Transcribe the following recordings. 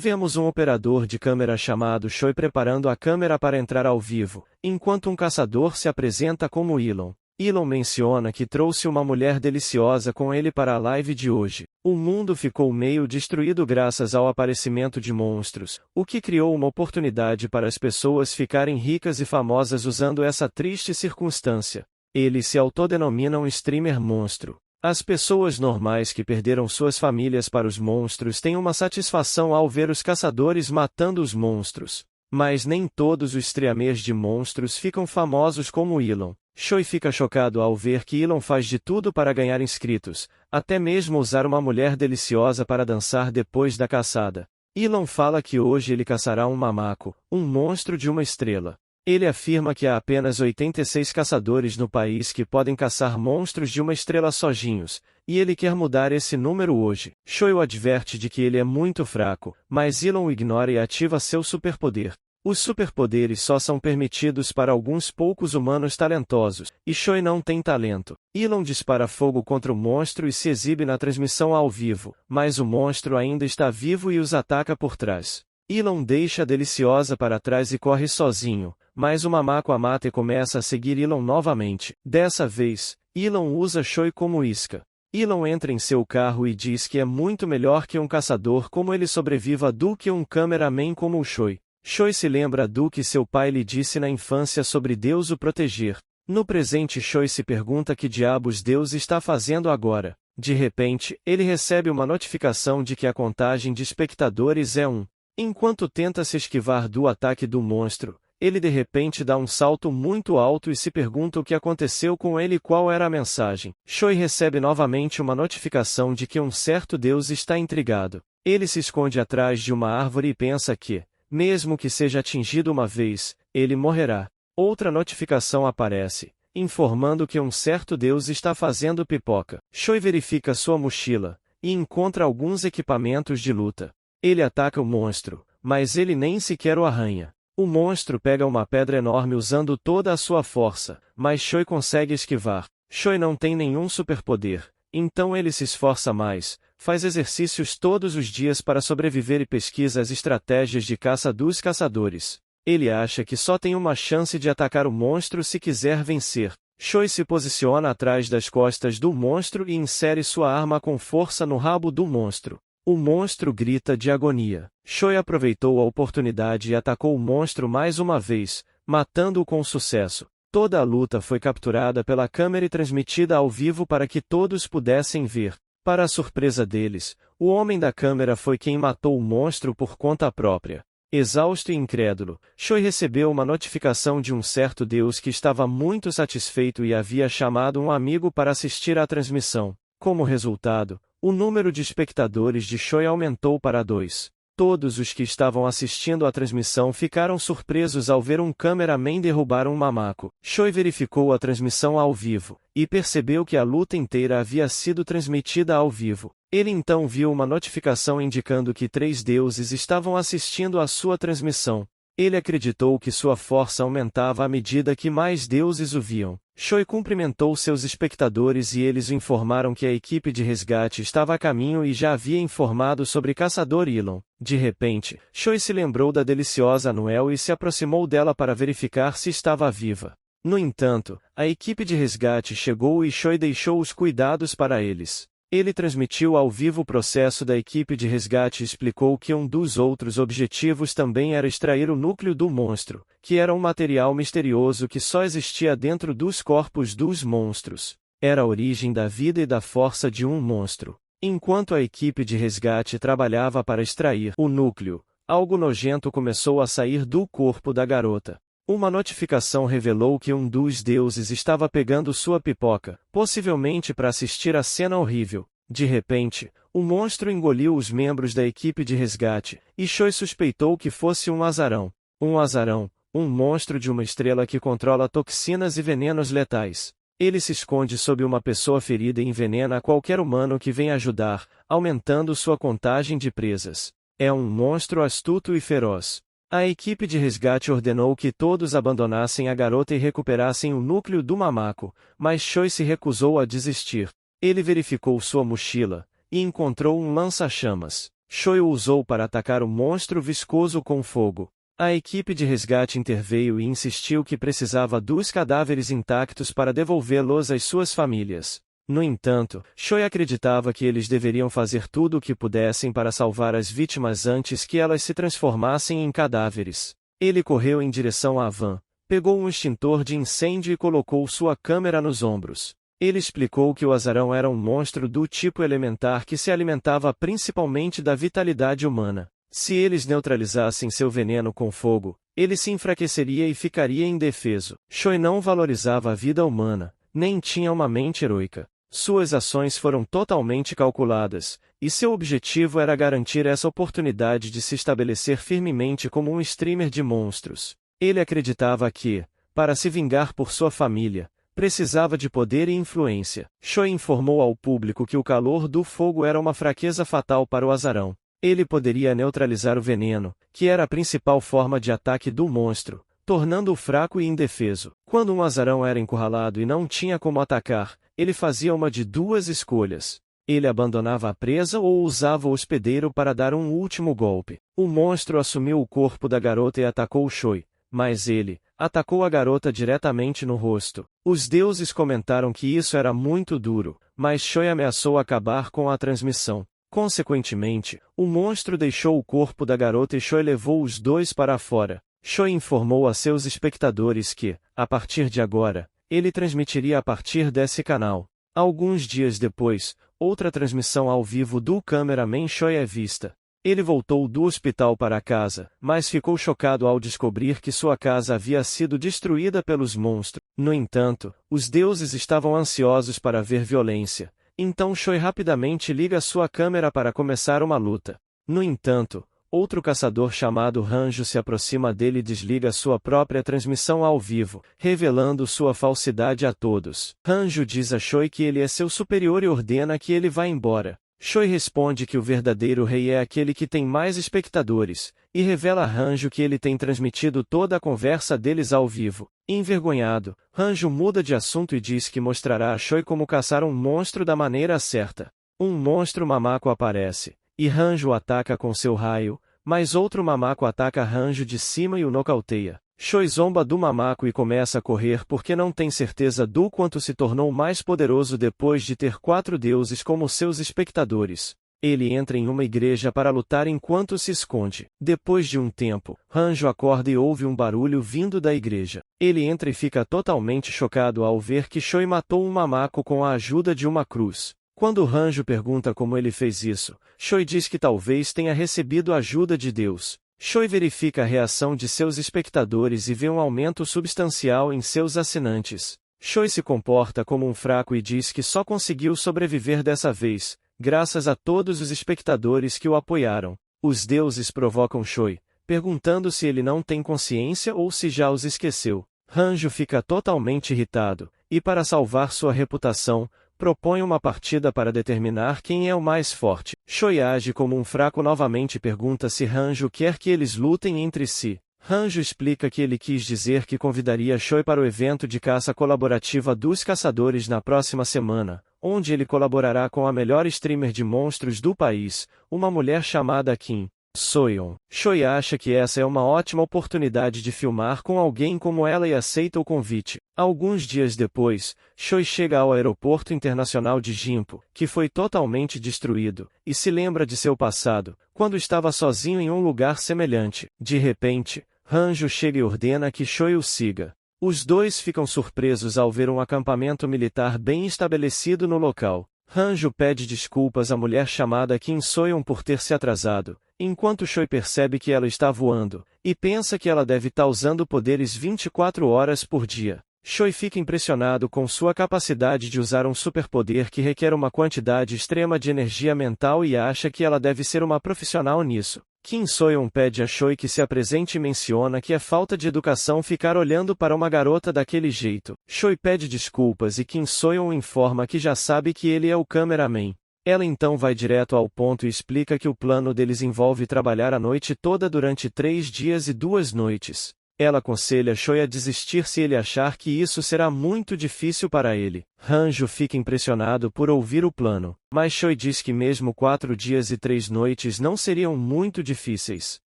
Vemos um operador de câmera chamado Choi preparando a câmera para entrar ao vivo, enquanto um caçador se apresenta como Elon. Elon menciona que trouxe uma mulher deliciosa com ele para a live de hoje. O mundo ficou meio destruído graças ao aparecimento de monstros, o que criou uma oportunidade para as pessoas ficarem ricas e famosas usando essa triste circunstância. Eles se autodenominam streamer monstro. As pessoas normais que perderam suas famílias para os monstros têm uma satisfação ao ver os caçadores matando os monstros. Mas nem todos os streamers de monstros ficam famosos como Elon. Choi fica chocado ao ver que Elon faz de tudo para ganhar inscritos, até mesmo usar uma mulher deliciosa para dançar depois da caçada. Elon fala que hoje ele caçará um mamaco, um monstro de uma estrela. Ele afirma que há apenas 86 caçadores no país que podem caçar monstros de uma estrela sozinhos, e ele quer mudar esse número hoje. Choi o adverte de que ele é muito fraco, mas Elon o ignora e ativa seu superpoder. Os superpoderes só são permitidos para alguns poucos humanos talentosos, e Choi não tem talento. Elon dispara fogo contra o monstro e se exibe na transmissão ao vivo, mas o monstro ainda está vivo e os ataca por trás. Elon deixa a deliciosa para trás e corre sozinho, mas o mamaco a mata e começa a seguir Elon novamente. Dessa vez, Elon usa Choi como isca. Elon entra em seu carro e diz que é muito melhor que um caçador como ele sobreviva do que um cameraman como o Choi. Choi se lembra do que seu pai lhe disse na infância sobre Deus o proteger. No presente Choi se pergunta que diabos Deus está fazendo agora. De repente, ele recebe uma notificação de que a contagem de espectadores é 1. Enquanto tenta se esquivar do ataque do monstro, ele de repente dá um salto muito alto e se pergunta o que aconteceu com ele e qual era a mensagem. Choi recebe novamente uma notificação de que um certo Deus está intrigado. Ele se esconde atrás de uma árvore e pensa que, mesmo que seja atingido uma vez, ele morrerá. Outra notificação aparece, informando que um certo Deus está fazendo pipoca. Choi verifica sua mochila, e encontra alguns equipamentos de luta. Ele ataca o monstro, mas ele nem sequer o arranha. O monstro pega uma pedra enorme usando toda a sua força, mas Choi consegue esquivar. Choi não tem nenhum superpoder, então ele se esforça mais, faz exercícios todos os dias para sobreviver e pesquisa as estratégias de caça dos caçadores. Ele acha que só tem uma chance de atacar o monstro se quiser vencer. Choi se posiciona atrás das costas do monstro e insere sua arma com força no rabo do monstro. O monstro grita de agonia. Choi aproveitou a oportunidade e atacou o monstro mais uma vez, matando-o com sucesso. Toda a luta foi capturada pela câmera e transmitida ao vivo para que todos pudessem ver. Para a surpresa deles, o homem da câmera foi quem matou o monstro por conta própria. Exausto e incrédulo, Choi recebeu uma notificação de um certo Deus que estava muito satisfeito e havia chamado um amigo para assistir à transmissão. Como resultado, o número de espectadores de Choi aumentou para 2. Todos os que estavam assistindo à transmissão ficaram surpresos ao ver um cameraman derrubar um mamaco. Choi verificou a transmissão ao vivo, e percebeu que a luta inteira havia sido transmitida ao vivo. Ele então viu uma notificação indicando que 3 deuses estavam assistindo à sua transmissão. Ele acreditou que sua força aumentava à medida que mais deuses o viam. Choi cumprimentou seus espectadores e eles o informaram que a equipe de resgate estava a caminho e já havia informado sobre Caçador Elon. De repente, Choi se lembrou da deliciosa Noel e se aproximou dela para verificar se estava viva. No entanto, a equipe de resgate chegou e Choi deixou os cuidados para eles. Ele transmitiu ao vivo o processo da equipe de resgate e explicou que um dos outros objetivos também era extrair o núcleo do monstro, que era um material misterioso que só existia dentro dos corpos dos monstros. Era a origem da vida e da força de um monstro. Enquanto a equipe de resgate trabalhava para extrair o núcleo, algo nojento começou a sair do corpo da garota. Uma notificação revelou que um dos deuses estava pegando sua pipoca, possivelmente para assistir à cena horrível. De repente, o monstro engoliu os membros da equipe de resgate, e Choi suspeitou que fosse um azarão. Um azarão, um monstro de uma estrela que controla toxinas e venenos letais. Ele se esconde sob uma pessoa ferida e envenena qualquer humano que venha ajudar, aumentando sua contagem de presas. É um monstro astuto e feroz. A equipe de resgate ordenou que todos abandonassem a garota e recuperassem o núcleo do mamaco, mas Choi se recusou a desistir. Ele verificou sua mochila, e encontrou um lança-chamas. Choi o usou para atacar o monstro viscoso com fogo. A equipe de resgate interveio e insistiu que precisava dos cadáveres intactos para devolvê-los às suas famílias. No entanto, Choi acreditava que eles deveriam fazer tudo o que pudessem para salvar as vítimas antes que elas se transformassem em cadáveres. Ele correu em direção à van, pegou um extintor de incêndio e colocou sua câmera nos ombros. Ele explicou que o azarão era um monstro do tipo elementar que se alimentava principalmente da vitalidade humana. Se eles neutralizassem seu veneno com fogo, ele se enfraqueceria e ficaria indefeso. Choi não valorizava a vida humana, nem tinha uma mente heroica. Suas ações foram totalmente calculadas, e seu objetivo era garantir essa oportunidade de se estabelecer firmemente como um streamer de monstros. Ele acreditava que, para se vingar por sua família, precisava de poder e influência. Choi informou ao público que o calor do fogo era uma fraqueza fatal para o azarão. Ele poderia neutralizar o veneno, que era a principal forma de ataque do monstro, tornando-o fraco e indefeso. Quando um azarão era encurralado e não tinha como atacar, ele fazia uma de duas escolhas. Ele abandonava a presa ou usava o hospedeiro para dar um último golpe. O monstro assumiu o corpo da garota e atacou Choi, mas ele atacou a garota diretamente no rosto. Os deuses comentaram que isso era muito duro, mas Choi ameaçou acabar com a transmissão. Consequentemente, o monstro deixou o corpo da garota e Choi levou os dois para fora. Choi informou a seus espectadores que, a partir de agora, ele transmitiria a partir desse canal. Alguns dias depois, outra transmissão ao vivo do cameraman Choi é vista. Ele voltou do hospital para casa, mas ficou chocado ao descobrir que sua casa havia sido destruída pelos monstros. No entanto, os deuses estavam ansiosos para ver violência. Então Choi rapidamente liga sua câmera para começar uma luta. No entanto, outro caçador chamado Hanjo se aproxima dele e desliga sua própria transmissão ao vivo, revelando sua falsidade a todos. Hanjo diz a Choi que ele é seu superior e ordena que ele vá embora. Choi responde que o verdadeiro rei é aquele que tem mais espectadores, e revela a Hanjo que ele tem transmitido toda a conversa deles ao vivo. Envergonhado, Hanjo muda de assunto e diz que mostrará a Choi como caçar um monstro da maneira certa. Um monstro mamaco aparece, e Hanjo ataca com seu raio, mas outro mamaco ataca Hanjo de cima e o nocauteia. Choi zomba do mamaco e começa a correr porque não tem certeza do quanto se tornou mais poderoso depois de ter 4 deuses como seus espectadores. Ele entra em uma igreja para lutar enquanto se esconde. Depois de um tempo, Hanjo acorda e ouve um barulho vindo da igreja. Ele entra e fica totalmente chocado ao ver que Choi matou um mamaco com a ajuda de uma cruz. Quando Hanjo pergunta como ele fez isso, Choi diz que talvez tenha recebido a ajuda de Deus. Choi verifica a reação de seus espectadores e vê um aumento substancial em seus assinantes. Choi se comporta como um fraco e diz que só conseguiu sobreviver dessa vez, graças a todos os espectadores que o apoiaram. Os deuses provocam Choi, perguntando se ele não tem consciência ou se já os esqueceu. Hanjo fica totalmente irritado, e para salvar sua reputação, propõe uma partida para determinar quem é o mais forte. Choi age como um fraco novamente e pergunta se Hanjo quer que eles lutem entre si. Hanjo explica que ele quis dizer que convidaria Choi para o evento de caça colaborativa dos caçadores na próxima semana, onde ele colaborará com a melhor streamer de monstros do país, uma mulher chamada Kim Soyeon. Choi acha que essa é uma ótima oportunidade de filmar com alguém como ela e aceita o convite. Alguns dias depois, Choi chega ao aeroporto internacional de Gimpo, que foi totalmente destruído, e se lembra de seu passado, quando estava sozinho em um lugar semelhante. De repente, Hanjo chega e ordena que Choi o siga. Os dois ficam surpresos ao ver um acampamento militar bem estabelecido no local. Hanjo pede desculpas à mulher chamada Kim Soyeon por ter se atrasado, enquanto Choi percebe que ela está voando, e pensa que ela deve estar usando poderes 24 horas por dia. Choi fica impressionado com sua capacidade de usar um superpoder que requer uma quantidade extrema de energia mental e acha que ela deve ser uma profissional nisso. Kim Soyeon pede a Choi que se apresente e menciona que é falta de educação ficar olhando para uma garota daquele jeito. Choi pede desculpas e Kim Soyeon informa que já sabe que ele é o cameraman. Ela então vai direto ao ponto e explica que o plano deles envolve trabalhar a noite toda durante 3 dias e 2 noites. Ela aconselha Choi a desistir se ele achar que isso será muito difícil para ele. Hanjo fica impressionado por ouvir o plano, mas Choi diz que mesmo 4 dias e 3 noites não seriam muito difíceis.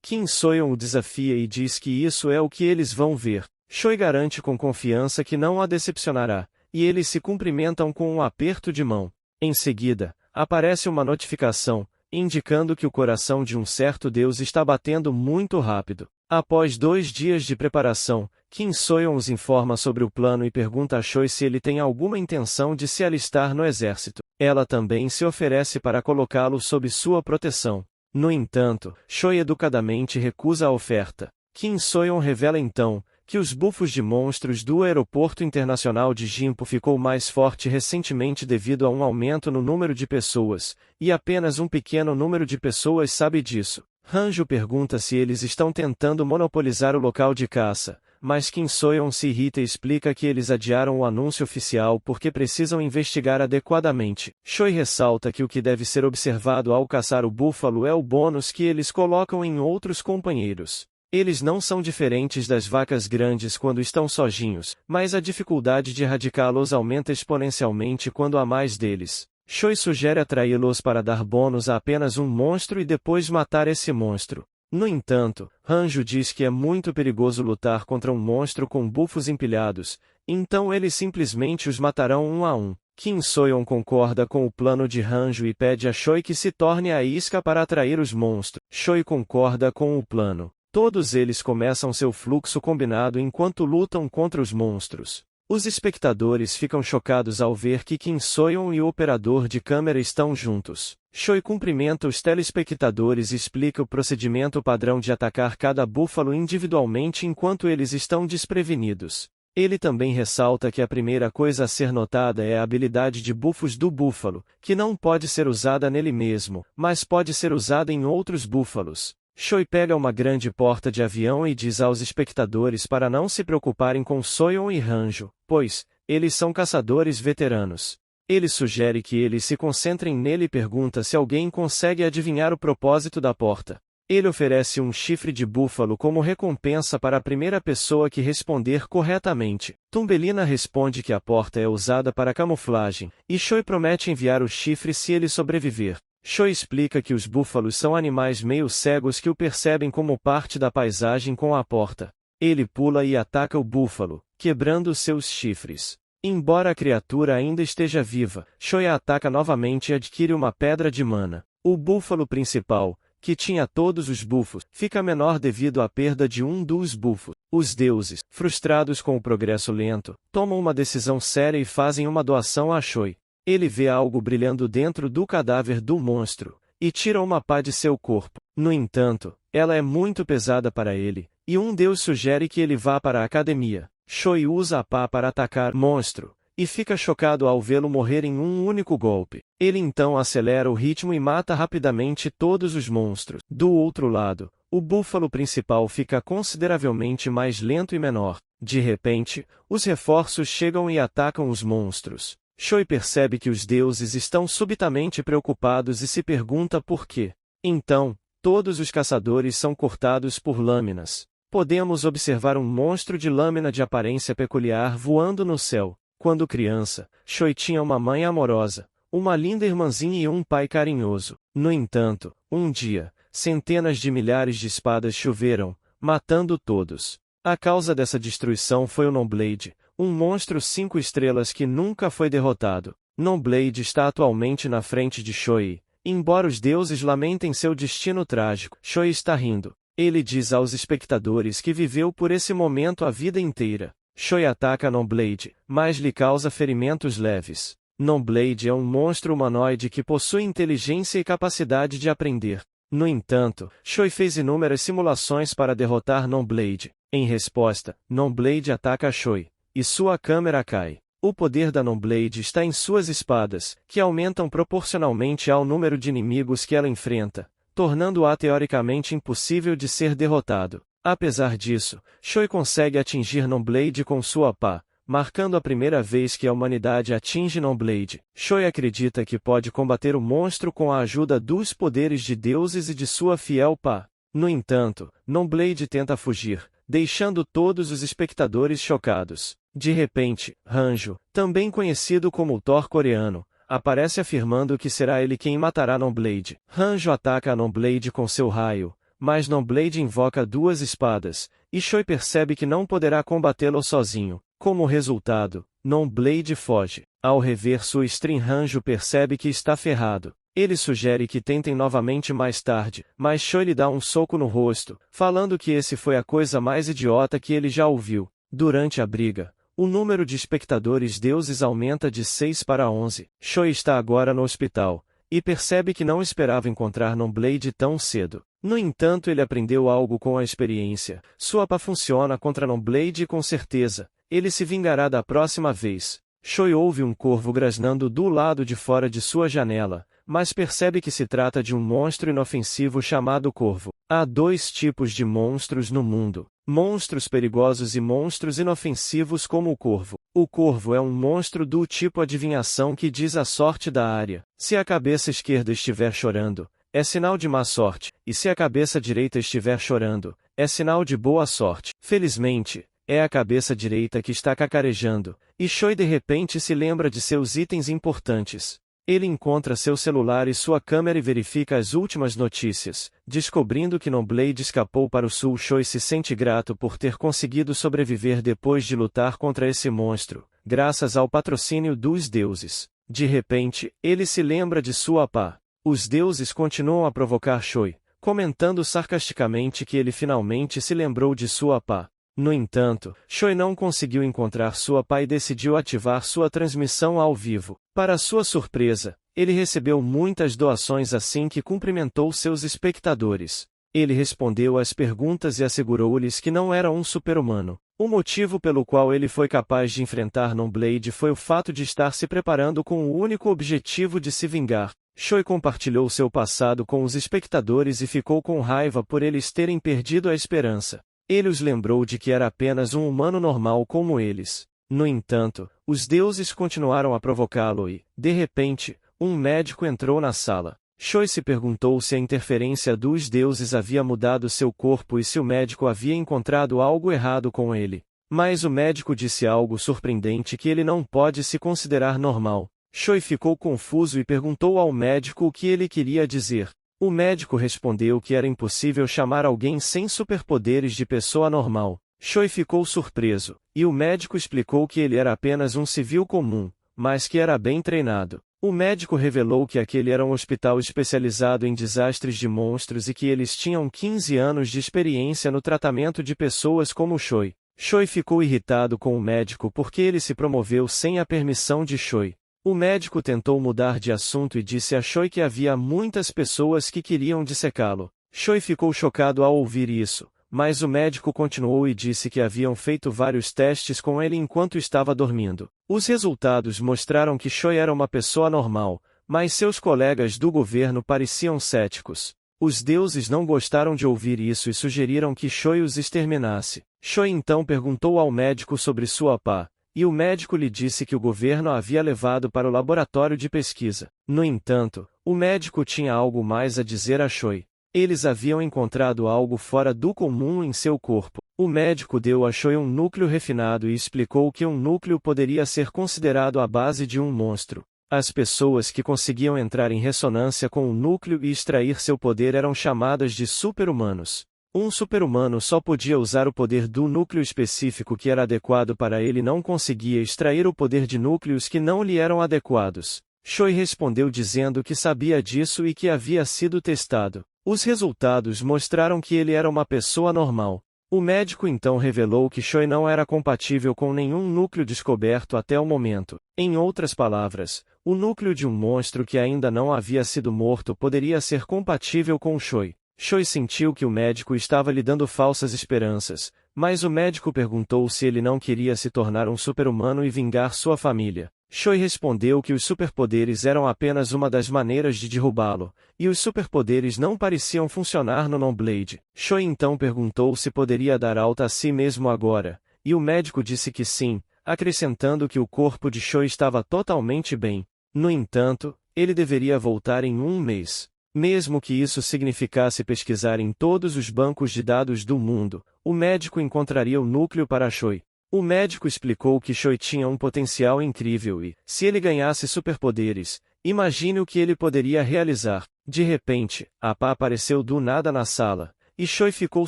Kim Soyeon o desafia e diz que isso é o que eles vão ver. Choi garante com confiança que não a decepcionará, e eles se cumprimentam com um aperto de mão. Em seguida, aparece uma notificação, indicando que o coração de um certo deus está batendo muito rápido. Após 2 dias de preparação, Kim Soyeon os informa sobre o plano e pergunta a Choi se ele tem alguma intenção de se alistar no exército. Ela também se oferece para colocá-lo sob sua proteção. No entanto, Choi educadamente recusa a oferta. Kim Soyeon revela então que os bufos de monstros do aeroporto internacional de Gimpo ficou mais forte recentemente devido a um aumento no número de pessoas, e apenas um pequeno número de pessoas sabe disso. Hanjo pergunta se eles estão tentando monopolizar o local de caça, mas Kim Soyeon se irrita e explica que eles adiaram o anúncio oficial porque precisam investigar adequadamente. Choi ressalta que o que deve ser observado ao caçar o búfalo é o bônus que eles colocam em outros companheiros. Eles não são diferentes das vacas grandes quando estão sozinhos, mas a dificuldade de erradicá-los aumenta exponencialmente quando há mais deles. Choi sugere atraí-los para dar bônus a apenas um monstro e depois matar esse monstro. No entanto, Hanjo diz que é muito perigoso lutar contra um monstro com bufos empilhados, então eles simplesmente os matarão um a um. Kim Soyeon concorda com o plano de Hanjo e pede a Choi que se torne a isca para atrair os monstros. Choi concorda com o plano. Todos eles começam seu fluxo combinado enquanto lutam contra os monstros. Os espectadores ficam chocados ao ver que Kim Soyeon e o operador de câmera estão juntos. Choi cumprimenta os telespectadores e explica o procedimento padrão de atacar cada búfalo individualmente enquanto eles estão desprevenidos. Ele também ressalta que a primeira coisa a ser notada é a habilidade de bufos do búfalo, que não pode ser usada nele mesmo, mas pode ser usada em outros búfalos. Choi pega uma grande porta de avião e diz aos espectadores para não se preocuparem com Soyeon e Hanjo, pois eles são caçadores veteranos. Ele sugere que eles se concentrem nele e pergunta se alguém consegue adivinhar o propósito da porta. Ele oferece um chifre de búfalo como recompensa para a primeira pessoa que responder corretamente. Tumbelina responde que a porta é usada para camuflagem, e Choi promete enviar o chifre se ele sobreviver. Choi explica que os búfalos são animais meio cegos que o percebem como parte da paisagem com a porta. Ele pula e ataca o búfalo, quebrando seus chifres. Embora a criatura ainda esteja viva, Choi a ataca novamente e adquire uma pedra de mana. O búfalo principal, que tinha todos os bufos, fica menor devido à perda de um dos bufos. Os deuses, frustrados com o progresso lento, tomam uma decisão séria e fazem uma doação a Choi. Ele vê algo brilhando dentro do cadáver do monstro, e tira uma pá de seu corpo. No entanto, ela é muito pesada para ele, e um deus sugere que ele vá para a academia. Choi usa a pá para atacar o monstro, e fica chocado ao vê-lo morrer em um único golpe. Ele então acelera o ritmo e mata rapidamente todos os monstros. Do outro lado, o búfalo principal fica consideravelmente mais lento e menor. De repente, os reforços chegam e atacam os monstros. Choi percebe que os deuses estão subitamente preocupados e se pergunta por quê. Então, todos os caçadores são cortados por lâminas. Podemos observar um monstro de lâmina de aparência peculiar voando no céu. Quando criança, Choi tinha uma mãe amorosa, uma linda irmãzinha e um pai carinhoso. No entanto, um dia, centenas de milhares de espadas choveram, matando todos. A causa dessa destruição foi o Nonblade, um monstro 5 estrelas que nunca foi derrotado. Nonblade está atualmente na frente de Choi. Embora os deuses lamentem seu destino trágico, Choi está rindo. Ele diz aos espectadores que viveu por esse momento a vida inteira. Choi ataca Nonblade, mas lhe causa ferimentos leves. Nonblade é um monstro humanoide que possui inteligência e capacidade de aprender. No entanto, Choi fez inúmeras simulações para derrotar Nonblade. Em resposta, Nonblade ataca Choi, e sua câmera cai. O poder da Nonblade está em suas espadas, que aumentam proporcionalmente ao número de inimigos que ela enfrenta, tornando-a teoricamente impossível de ser derrotado. Apesar disso, Choi consegue atingir Nonblade com sua pá, marcando a primeira vez que a humanidade atinge Nonblade. Choi acredita que pode combater o monstro com a ajuda dos poderes de deuses e de sua fiel pá. No entanto, Nonblade tenta fugir, deixando todos os espectadores chocados. De repente, Hanjo, também conhecido como o Thor coreano, aparece afirmando que será ele quem matará Nonblade. Hanjo ataca a Nonblade com seu raio, mas Nonblade invoca duas espadas, e Choi percebe que não poderá combatê-lo sozinho. Como resultado, Nonblade foge. Ao rever sua stream, Hanjo percebe que está ferrado. Ele sugere que tentem novamente mais tarde, mas Choi lhe dá um soco no rosto, falando que esse foi a coisa mais idiota que ele já ouviu. Durante a briga, o número de espectadores deuses aumenta de 6 para 11. Choi está agora no hospital, e percebe que não esperava encontrar Nonblade tão cedo. No entanto, ele aprendeu algo com a experiência. Sua pá funciona contra Nonblade e com certeza, ele se vingará da próxima vez. Choi ouve um corvo grasnando do lado de fora de sua janela, mas percebe que se trata de um monstro inofensivo chamado corvo. Há dois tipos de monstros no mundo: monstros perigosos e monstros inofensivos como o corvo. O corvo é um monstro do tipo adivinhação que diz a sorte da área. Se a cabeça esquerda estiver chorando, é sinal de má sorte, e se a cabeça direita estiver chorando, é sinal de boa sorte. Felizmente, é a cabeça direita que está cacarejando, e Choi de repente se lembra de seus itens importantes. Ele encontra seu celular e sua câmera e verifica as últimas notícias. Descobrindo que Nonblade escapou para o sul, Choi se sente grato por ter conseguido sobreviver depois de lutar contra esse monstro, graças ao patrocínio dos deuses. De repente, ele se lembra de sua pá. Os deuses continuam a provocar Choi, comentando sarcasticamente que ele finalmente se lembrou de sua pá. No entanto, Choi não conseguiu encontrar sua pá e decidiu ativar sua transmissão ao vivo. Para sua surpresa, ele recebeu muitas doações assim que cumprimentou seus espectadores. Ele respondeu às perguntas e assegurou-lhes que não era um super-humano. O motivo pelo qual ele foi capaz de enfrentar Nonblade foi o fato de estar se preparando com o único objetivo de se vingar. Choi compartilhou seu passado com os espectadores e ficou com raiva por eles terem perdido a esperança. Ele os lembrou de que era apenas um humano normal como eles. No entanto, os deuses continuaram a provocá-lo e, de repente, um médico entrou na sala. Choi se perguntou se a interferência dos deuses havia mudado seu corpo e se o médico havia encontrado algo errado com ele. Mas o médico disse algo surpreendente: que ele não pode se considerar normal. Choi ficou confuso e perguntou ao médico o que ele queria dizer. O médico respondeu que era impossível chamar alguém sem superpoderes de pessoa normal. Choi ficou surpreso, e o médico explicou que ele era apenas um civil comum, mas que era bem treinado. O médico revelou que aquele era um hospital especializado em desastres de monstros e que eles tinham 15 anos de experiência no tratamento de pessoas como Choi. Choi ficou irritado com o médico porque ele se promoveu sem a permissão de Choi. O médico tentou mudar de assunto e disse a Choi que havia muitas pessoas que queriam dissecá-lo. Choi ficou chocado ao ouvir isso, mas o médico continuou e disse que haviam feito vários testes com ele enquanto estava dormindo. Os resultados mostraram que Choi era uma pessoa normal, mas seus colegas do governo pareciam céticos. Os deuses não gostaram de ouvir isso e sugeriram que Choi os exterminasse. Choi então perguntou ao médico sobre sua pá, e o médico lhe disse que o governo a havia levado para o laboratório de pesquisa. No entanto, o médico tinha algo mais a dizer a Choi. Eles haviam encontrado algo fora do comum em seu corpo. O médico deu a Choi um núcleo refinado e explicou que um núcleo poderia ser considerado a base de um monstro. As pessoas que conseguiam entrar em ressonância com o núcleo e extrair seu poder eram chamadas de super-humanos. Um super-humano só podia usar o poder do núcleo específico que era adequado para ele e não conseguia extrair o poder de núcleos que não lhe eram adequados. Choi respondeu dizendo que sabia disso e que havia sido testado. Os resultados mostraram que ele era uma pessoa normal. O médico então revelou que Choi não era compatível com nenhum núcleo descoberto até o momento. Em outras palavras, o núcleo de um monstro que ainda não havia sido morto poderia ser compatível com Choi. Choi sentiu que o médico estava lhe dando falsas esperanças, mas o médico perguntou se ele não queria se tornar um super-humano e vingar sua família. Choi respondeu que os superpoderes eram apenas uma das maneiras de derrubá-lo, e os superpoderes não pareciam funcionar no Nonblade. Choi então perguntou se poderia dar alta a si mesmo agora, e o médico disse que sim, acrescentando que o corpo de Choi estava totalmente bem. No entanto, ele deveria voltar em um mês. Mesmo que isso significasse pesquisar em todos os bancos de dados do mundo, o médico encontraria o núcleo para Choi. O médico explicou que Choi tinha um potencial incrível e, se ele ganhasse superpoderes, imagine o que ele poderia realizar. De repente, a Pá apareceu do nada na sala, e Choi ficou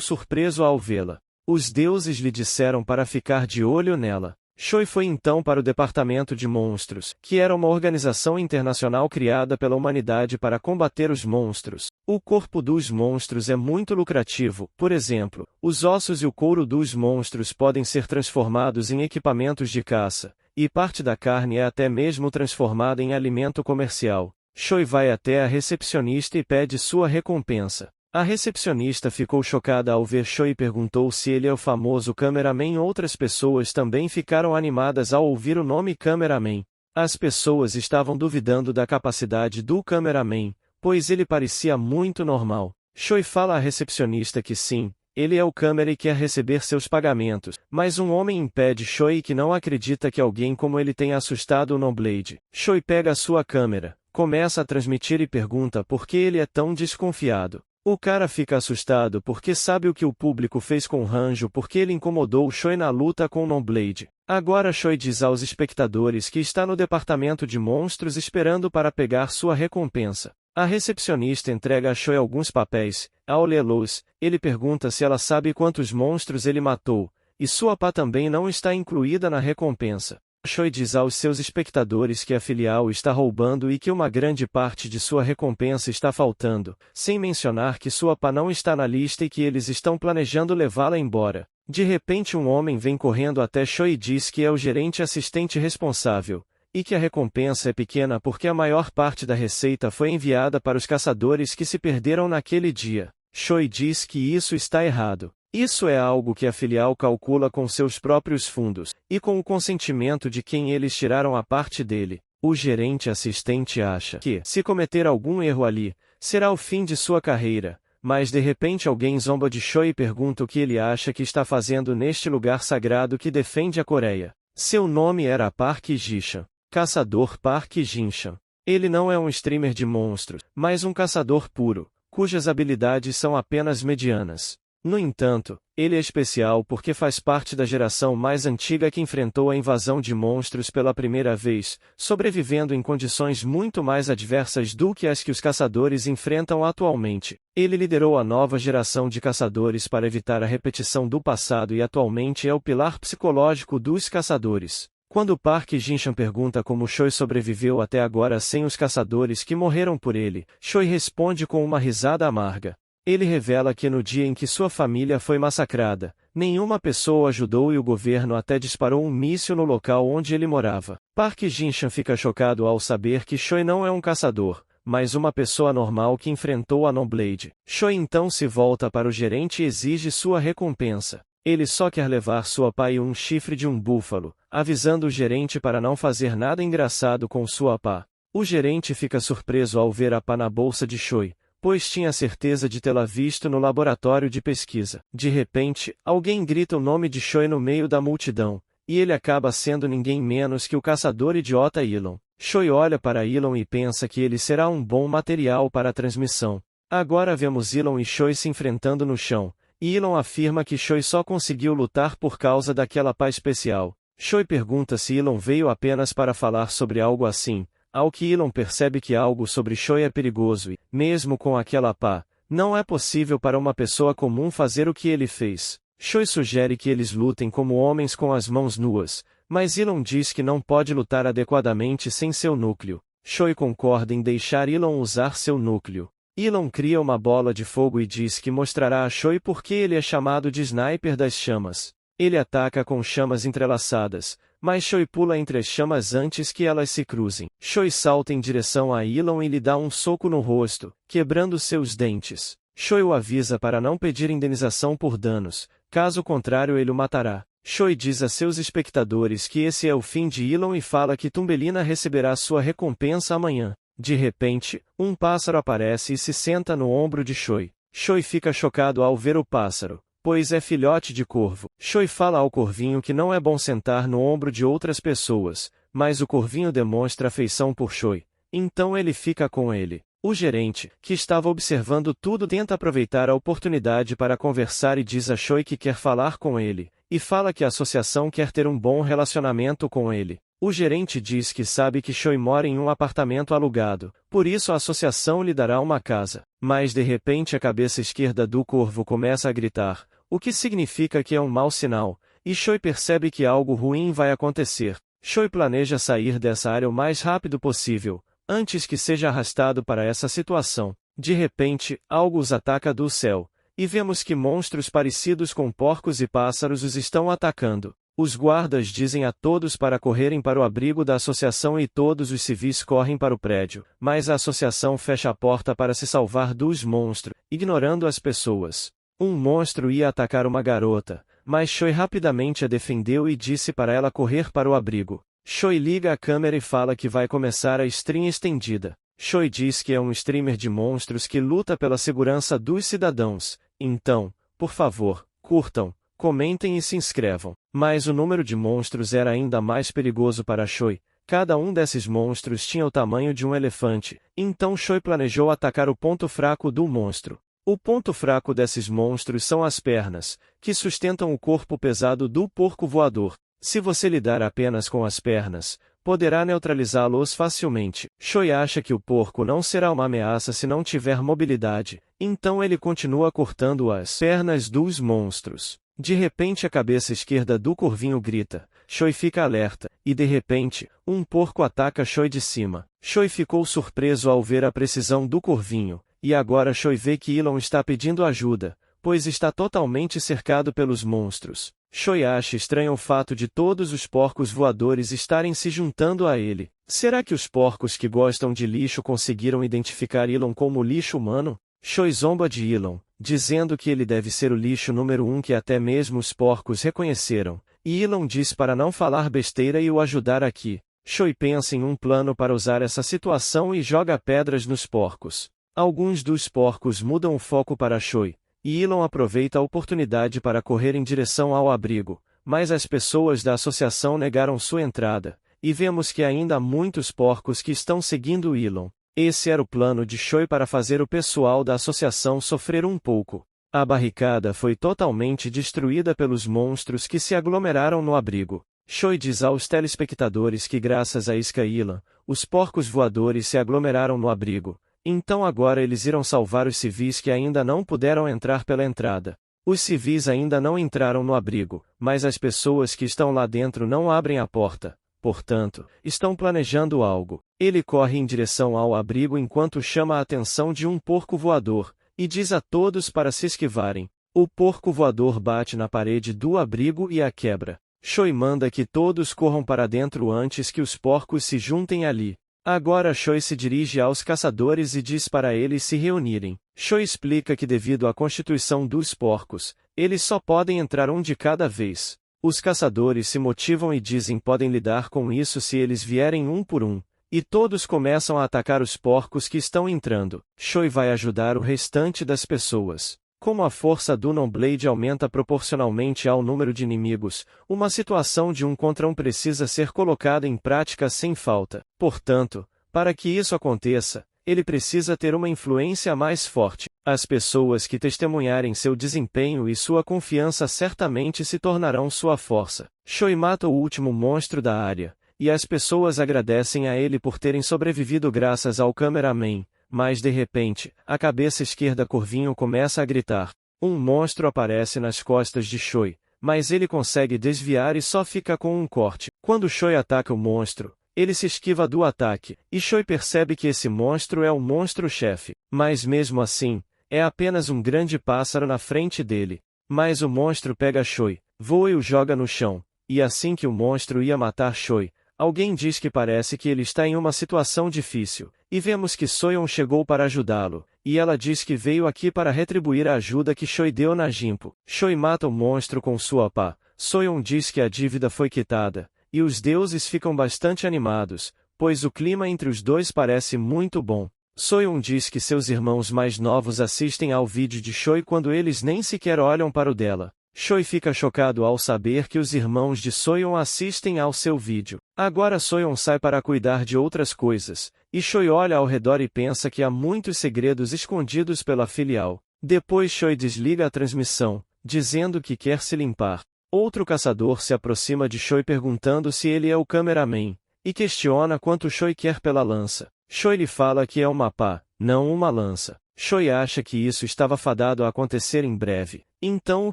surpreso ao vê-la. Os deuses lhe disseram para ficar de olho nela. Choi foi então para o Departamento de Monstros, que era uma organização internacional criada pela humanidade para combater os monstros. O corpo dos monstros é muito lucrativo, por exemplo, os ossos e o couro dos monstros podem ser transformados em equipamentos de caça, e parte da carne é até mesmo transformada em alimento comercial. Choi vai até a recepcionista e pede sua recompensa. A recepcionista ficou chocada ao ver Choi e perguntou se ele é o famoso Cameraman. Outras pessoas também ficaram animadas ao ouvir o nome Cameraman. As pessoas estavam duvidando da capacidade do Cameraman, pois ele parecia muito normal. Choi fala à recepcionista que sim, ele é o câmera e quer receber seus pagamentos, mas um homem impede Choi que não acredita que alguém como ele tenha assustado o Nonblade. Choi pega a sua câmera, começa a transmitir e pergunta por que ele é tão desconfiado. O cara fica assustado porque sabe o que o público fez com Hanjo porque ele incomodou Choi na luta com Nonblade. Agora Choi diz aos espectadores que está no departamento de monstros esperando para pegar sua recompensa. A recepcionista entrega a Choi alguns papéis. Ao lê-los, ele pergunta se ela sabe quantos monstros ele matou, e sua pá também não está incluída na recompensa. Choi diz aos seus espectadores que a filial está roubando e que uma grande parte de sua recompensa está faltando, sem mencionar que sua pá não está na lista e que eles estão planejando levá-la embora. De repente um homem vem correndo até Choi e diz que é o gerente assistente responsável, e que a recompensa é pequena porque a maior parte da receita foi enviada para os caçadores que se perderam naquele dia. Choi diz que isso está errado. Isso é algo que a filial calcula com seus próprios fundos, e com o consentimento de quem eles tiraram a parte dele. O gerente assistente acha que, se cometer algum erro ali, será o fim de sua carreira, mas de repente alguém zomba de Choi e pergunta o que ele acha que está fazendo neste lugar sagrado que defende a Coreia. Seu nome era Park Ji-chan, caçador Park Ji-chan. Ele não é um streamer de monstros, mas um caçador puro, cujas habilidades são apenas medianas. No entanto, ele é especial porque faz parte da geração mais antiga que enfrentou a invasão de monstros pela primeira vez, sobrevivendo em condições muito mais adversas do que as que os caçadores enfrentam atualmente. Ele liderou a nova geração de caçadores para evitar a repetição do passado e atualmente é o pilar psicológico dos caçadores. Quando Park Ji-chan pergunta como Choi sobreviveu até agora sem os caçadores que morreram por ele, Choi responde com uma risada amarga. Ele revela que no dia em que sua família foi massacrada, nenhuma pessoa o ajudou e o governo até disparou um míssil no local onde ele morava. Park Ji-chan fica chocado ao saber que Choi não é um caçador, mas uma pessoa normal que enfrentou a Nonblade. Choi então se volta para o gerente e exige sua recompensa. Ele só quer levar sua pá e um chifre de um búfalo, avisando o gerente para não fazer nada engraçado com sua pá. O gerente fica surpreso ao ver a pá na bolsa de Choi, pois tinha certeza de tê-la visto no laboratório de pesquisa. De repente, alguém grita o nome de Choi no meio da multidão, e ele acaba sendo ninguém menos que o caçador idiota Elon. Choi olha para Elon e pensa que ele será um bom material para a transmissão. Agora vemos Elon e Choi se enfrentando no chão, e Elon afirma que Choi só conseguiu lutar por causa daquela pá especial. Choi pergunta se Elon veio apenas para falar sobre algo assim, ao que Elon percebe que algo sobre Choi é perigoso e, mesmo com aquela pá, não é possível para uma pessoa comum fazer o que ele fez. Choi sugere que eles lutem como homens com as mãos nuas, mas Elon diz que não pode lutar adequadamente sem seu núcleo. Choi concorda em deixar Elon usar seu núcleo. Elon cria uma bola de fogo e diz que mostrará a Choi por que ele é chamado de Sniper das Chamas. Ele ataca com chamas entrelaçadas, mas Choi pula entre as chamas antes que elas se cruzem. Choi salta em direção a Elon e lhe dá um soco no rosto, quebrando seus dentes. Choi o avisa para não pedir indenização por danos, caso contrário ele o matará. Choi diz a seus espectadores que esse é o fim de Elon e fala que Thumbelina receberá sua recompensa amanhã. De repente, um pássaro aparece e se senta no ombro de Choi. Choi fica chocado ao ver o pássaro, pois é filhote de corvo. Choi fala ao corvinho que não é bom sentar no ombro de outras pessoas, mas o corvinho demonstra afeição por Choi, então ele fica com ele. O gerente, que estava observando tudo, tenta aproveitar a oportunidade para conversar e diz a Choi que quer falar com ele, e fala que a associação quer ter um bom relacionamento com ele. O gerente diz que sabe que Choi mora em um apartamento alugado, por isso a associação lhe dará uma casa. Mas de repente a cabeça esquerda do corvo começa a gritar, o que significa que é um mau sinal, e Choi percebe que algo ruim vai acontecer. Choi planeja sair dessa área o mais rápido possível, antes que seja arrastado para essa situação. De repente, algo os ataca do céu, e vemos que monstros parecidos com porcos e pássaros os estão atacando. Os guardas dizem a todos para correrem para o abrigo da associação e todos os civis correm para o prédio, mas a associação fecha a porta para se salvar dos monstros, ignorando as pessoas. Um monstro ia atacar uma garota, mas Choi rapidamente a defendeu e disse para ela correr para o abrigo. Choi liga a câmera e fala que vai começar a stream estendida. Choi diz que é um streamer de monstros que luta pela segurança dos cidadãos, então, por favor, curtam, comentem e se inscrevam. Mas o número de monstros era ainda mais perigoso para Choi. Cada um desses monstros tinha o tamanho de um elefante, então Choi planejou atacar o ponto fraco do monstro. O ponto fraco desses monstros são as pernas, que sustentam o corpo pesado do porco voador. Se você lidar apenas com as pernas, poderá neutralizá-los facilmente. Choi acha que o porco não será uma ameaça se não tiver mobilidade, então ele continua cortando as pernas dos monstros. De repente a cabeça esquerda do corvinho grita, Choi fica alerta, e de repente, um porco ataca Choi de cima. Choi ficou surpreso ao ver a precisão do corvinho, e agora Choi vê que Elon está pedindo ajuda, pois está totalmente cercado pelos monstros. Choi acha estranho o fato de todos os porcos voadores estarem se juntando a ele. Será que os porcos que gostam de lixo conseguiram identificar Elon como lixo humano? Choi zomba de Elon, dizendo que ele deve ser o lixo número 1 que até mesmo os porcos reconheceram, e Elon diz para não falar besteira e o ajudar aqui. Choi pensa em um plano para usar essa situação e joga pedras nos porcos. Alguns dos porcos mudam o foco para Choi, e Elon aproveita a oportunidade para correr em direção ao abrigo, mas as pessoas da associação negaram sua entrada, e vemos que ainda há muitos porcos que estão seguindo Elon. Esse era o plano de Choi para fazer o pessoal da associação sofrer um pouco. A barricada foi totalmente destruída pelos monstros que se aglomeraram no abrigo. Choi diz aos telespectadores que graças a Elon, os porcos voadores se aglomeraram no abrigo, então agora eles irão salvar os civis que ainda não puderam entrar pela entrada. Os civis ainda não entraram no abrigo, mas as pessoas que estão lá dentro não abrem a porta. Portanto, estão planejando algo. Ele corre em direção ao abrigo enquanto chama a atenção de um porco voador, e diz a todos para se esquivarem. O porco voador bate na parede do abrigo e a quebra. Choi manda que todos corram para dentro antes que os porcos se juntem ali. Agora Choi se dirige aos caçadores e diz para eles se reunirem. Choi explica que devido à constituição dos porcos, eles só podem entrar um de cada vez. Os caçadores se motivam e dizem podem lidar com isso se eles vierem um por um, e todos começam a atacar os porcos que estão entrando. Choi vai ajudar o restante das pessoas. Como a força do Nonblade aumenta proporcionalmente ao número de inimigos, uma situação de 1 contra 1 precisa ser colocada em prática sem falta. Portanto, para que isso aconteça, ele precisa ter uma influência mais forte. As pessoas que testemunharem seu desempenho e sua confiança certamente se tornarão sua força. Choi mata o último monstro da área, e as pessoas agradecem a ele por terem sobrevivido graças ao cameraman, mas de repente, a cabeça esquerda corvinho começa a gritar. Um monstro aparece nas costas de Choi, mas ele consegue desviar e só fica com um corte. Quando Choi ataca o monstro, ele se esquiva do ataque, e Choi percebe que esse monstro é o monstro-chefe. Mas mesmo assim, é apenas um grande pássaro na frente dele. Mas o monstro pega Choi, voa e o joga no chão, e assim que o monstro ia matar Choi, alguém diz que parece que ele está em uma situação difícil, e vemos que Soyeon chegou para ajudá-lo, e ela diz que veio aqui para retribuir a ajuda que Choi deu na Jimpo. Choi mata o monstro com sua pá. Soyeon diz que a dívida foi quitada, e os deuses ficam bastante animados, pois o clima entre os dois parece muito bom. Soyeon diz que seus irmãos mais novos assistem ao vídeo de Choi quando eles nem sequer olham para o dela. Choi fica chocado ao saber que os irmãos de Soyeon assistem ao seu vídeo. Agora Soyeon sai para cuidar de outras coisas, e Choi olha ao redor e pensa que há muitos segredos escondidos pela filial. Depois Choi desliga a transmissão, dizendo que quer se limpar. Outro caçador se aproxima de Choi perguntando se ele é o cameraman, e questiona quanto Choi quer pela lança. Choi lhe fala que é uma pá, não uma lança. Choi acha que isso estava fadado a acontecer em breve. Então o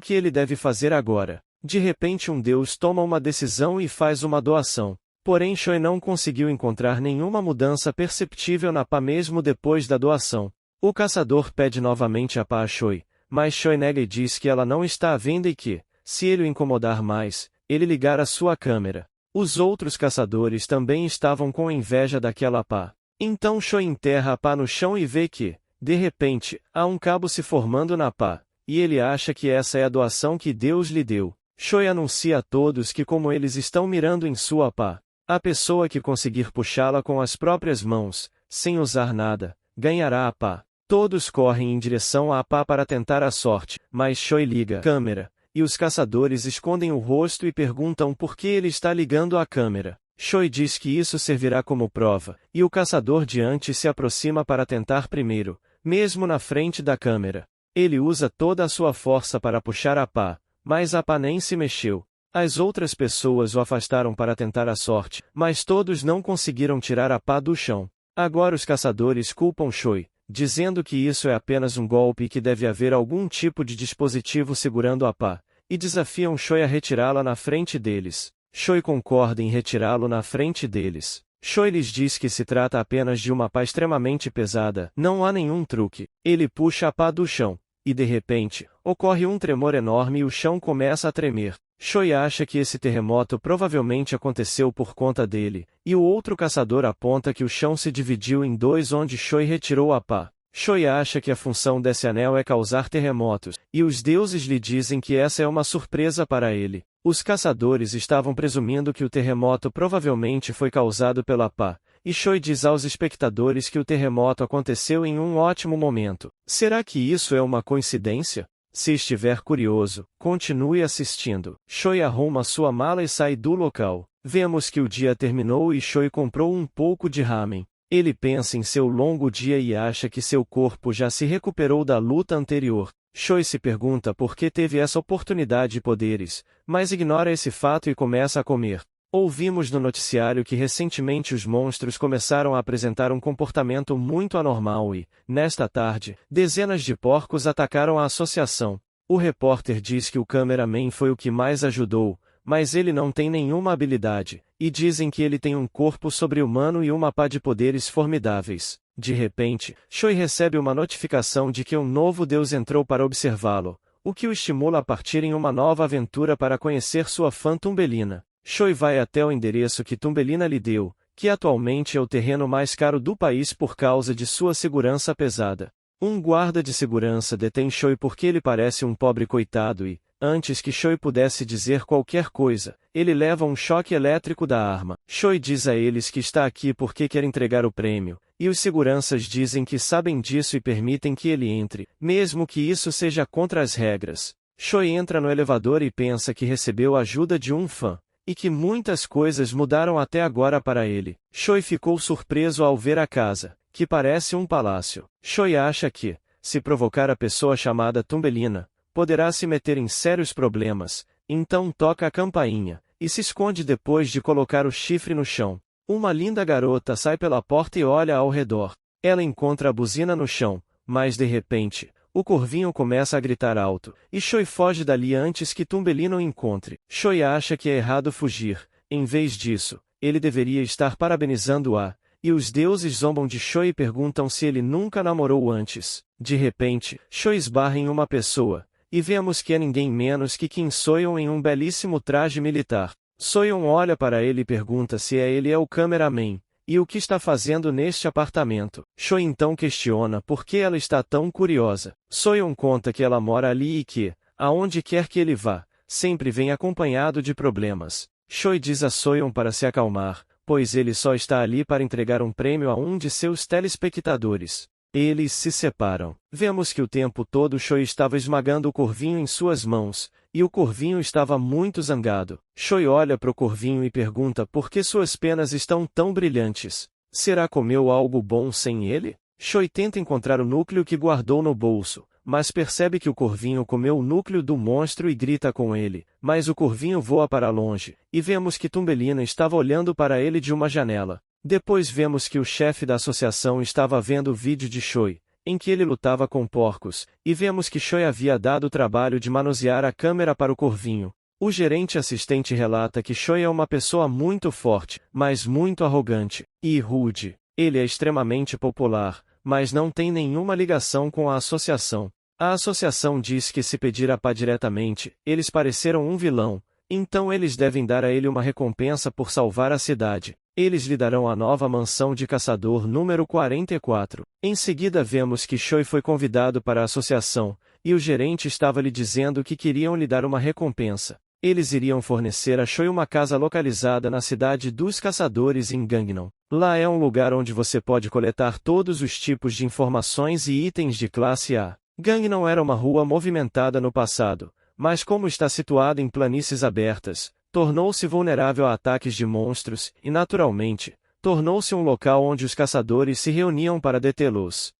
que ele deve fazer agora? De repente um deus toma uma decisão e faz uma doação. Porém Choi não conseguiu encontrar nenhuma mudança perceptível na pá mesmo depois da doação. O caçador pede novamente a pá a Choi, mas Choi nega e diz que ela não está à venda e que, se ele o incomodar mais, ele ligará sua câmera. Os outros caçadores também estavam com inveja daquela pá. Então Choi enterra a pá no chão e vê que, de repente, há um cabo se formando na pá, e ele acha que essa é a doação que Deus lhe deu. Choi anuncia a todos que como eles estão mirando em sua pá, a pessoa que conseguir puxá-la com as próprias mãos, sem usar nada, ganhará a pá. Todos correm em direção à pá para tentar a sorte, mas Choi liga a câmera, e os caçadores escondem o rosto e perguntam por que ele está ligando a câmera. Choi diz que isso servirá como prova, e o caçador diante se aproxima para tentar primeiro, mesmo na frente da câmera. Ele usa toda a sua força para puxar a pá, mas a pá nem se mexeu. As outras pessoas o afastaram para tentar a sorte, mas todos não conseguiram tirar a pá do chão. Agora os caçadores culpam Choi, dizendo que isso é apenas um golpe e que deve haver algum tipo de dispositivo segurando a pá, e desafiam Choi a retirá-la na frente deles. Choi concorda em retirá-lo na frente deles. Choi lhes diz que se trata apenas de uma pá extremamente pesada, não há nenhum truque. Ele puxa a pá do chão, e de repente, ocorre um tremor enorme e o chão começa a tremer. Choi acha que esse terremoto provavelmente aconteceu por conta dele, e o outro caçador aponta que o chão se dividiu em dois onde Choi retirou a pá. Choi acha que a função desse anel é causar terremotos, e os deuses lhe dizem que essa é uma surpresa para ele. Os caçadores estavam presumindo que o terremoto provavelmente foi causado pela pá, e Choi diz aos espectadores que o terremoto aconteceu em um ótimo momento. Será que isso é uma coincidência? Se estiver curioso, continue assistindo. Choi arruma sua mala e sai do local. Vemos que o dia terminou e Choi comprou um pouco de ramen. Ele pensa em seu longo dia e acha que seu corpo já se recuperou da luta anterior. Choi se pergunta por que teve essa oportunidade e poderes, mas ignora esse fato e começa a comer. Ouvimos no noticiário que recentemente os monstros começaram a apresentar um comportamento muito anormal e, nesta tarde, dezenas de porcos atacaram a associação. O repórter diz que o cameraman foi o que mais ajudou, mas ele não tem nenhuma habilidade, e dizem que ele tem um corpo sobre-humano e uma pá de poderes formidáveis. De repente, Choi recebe uma notificação de que um novo deus entrou para observá-lo, o que o estimula a partir em uma nova aventura para conhecer sua fã Tumbelina. Choi vai até o endereço que Tumbelina lhe deu, que atualmente é o terreno mais caro do país por causa de sua segurança pesada. Um guarda de segurança detém Choi porque ele parece um pobre coitado e, antes que Choi pudesse dizer qualquer coisa, ele leva um choque elétrico da arma. Choi diz a eles que está aqui porque quer entregar o prêmio, e os seguranças dizem que sabem disso e permitem que ele entre, mesmo que isso seja contra as regras. Choi entra no elevador e pensa que recebeu a ajuda de um fã, e que muitas coisas mudaram até agora para ele. Choi ficou surpreso ao ver a casa, que parece um palácio. Choi acha que, se provocar a pessoa chamada Tumbelina, poderá se meter em sérios problemas, então toca a campainha, e se esconde depois de colocar o chifre no chão. Uma linda garota sai pela porta e olha ao redor. Ela encontra a buzina no chão, mas de repente, o corvinho começa a gritar alto, e Choi foge dali antes que Tumbelina o encontre. Choi acha que é errado fugir, em vez disso, ele deveria estar parabenizando-a, e os deuses zombam de Choi e perguntam se ele nunca namorou antes. De repente, Choi esbarra em uma pessoa, e vemos que é ninguém menos que Kim Soyeon em um belíssimo traje militar. Soyeon olha para ele e pergunta se ele é o cameraman, e o que está fazendo neste apartamento. Choi então questiona por que ela está tão curiosa. Soyeon conta que ela mora ali e que, aonde quer que ele vá, sempre vem acompanhado de problemas. Choi diz a Soyeon para se acalmar, pois ele só está ali para entregar um prêmio a um de seus telespectadores. Eles se separam. Vemos que o tempo todo Choi estava esmagando o corvinho em suas mãos, e o corvinho estava muito zangado. Choi olha para o corvinho e pergunta por que suas penas estão tão brilhantes. Será comeu algo bom sem ele? Choi tenta encontrar o núcleo que guardou no bolso, mas percebe que o corvinho comeu o núcleo do monstro e grita com ele, mas o corvinho voa para longe, e vemos que Thumbelina estava olhando para ele de uma janela. Depois vemos que o chefe da associação estava vendo o vídeo de Choi, em que ele lutava com porcos, e vemos que Choi havia dado o trabalho de manusear a câmera para o corvinho. O gerente assistente relata que Choi é uma pessoa muito forte, mas muito arrogante e rude. Ele é extremamente popular, mas não tem nenhuma ligação com a associação. A associação diz que se pedir a pá diretamente, eles pareceram um vilão, então eles devem dar a ele uma recompensa por salvar a cidade. Eles lhe darão a nova mansão de caçador número 44. Em seguida vemos que Choi foi convidado para a associação, e o gerente estava lhe dizendo que queriam lhe dar uma recompensa. Eles iriam fornecer a Choi uma casa localizada na cidade dos caçadores em Gangnam. Lá é um lugar onde você pode coletar todos os tipos de informações e itens de classe A. Gangnam era uma rua movimentada no passado, mas como está situado em planícies abertas, tornou-se vulnerável a ataques de monstros e, naturalmente, tornou-se um local onde os caçadores se reuniam para detê-los.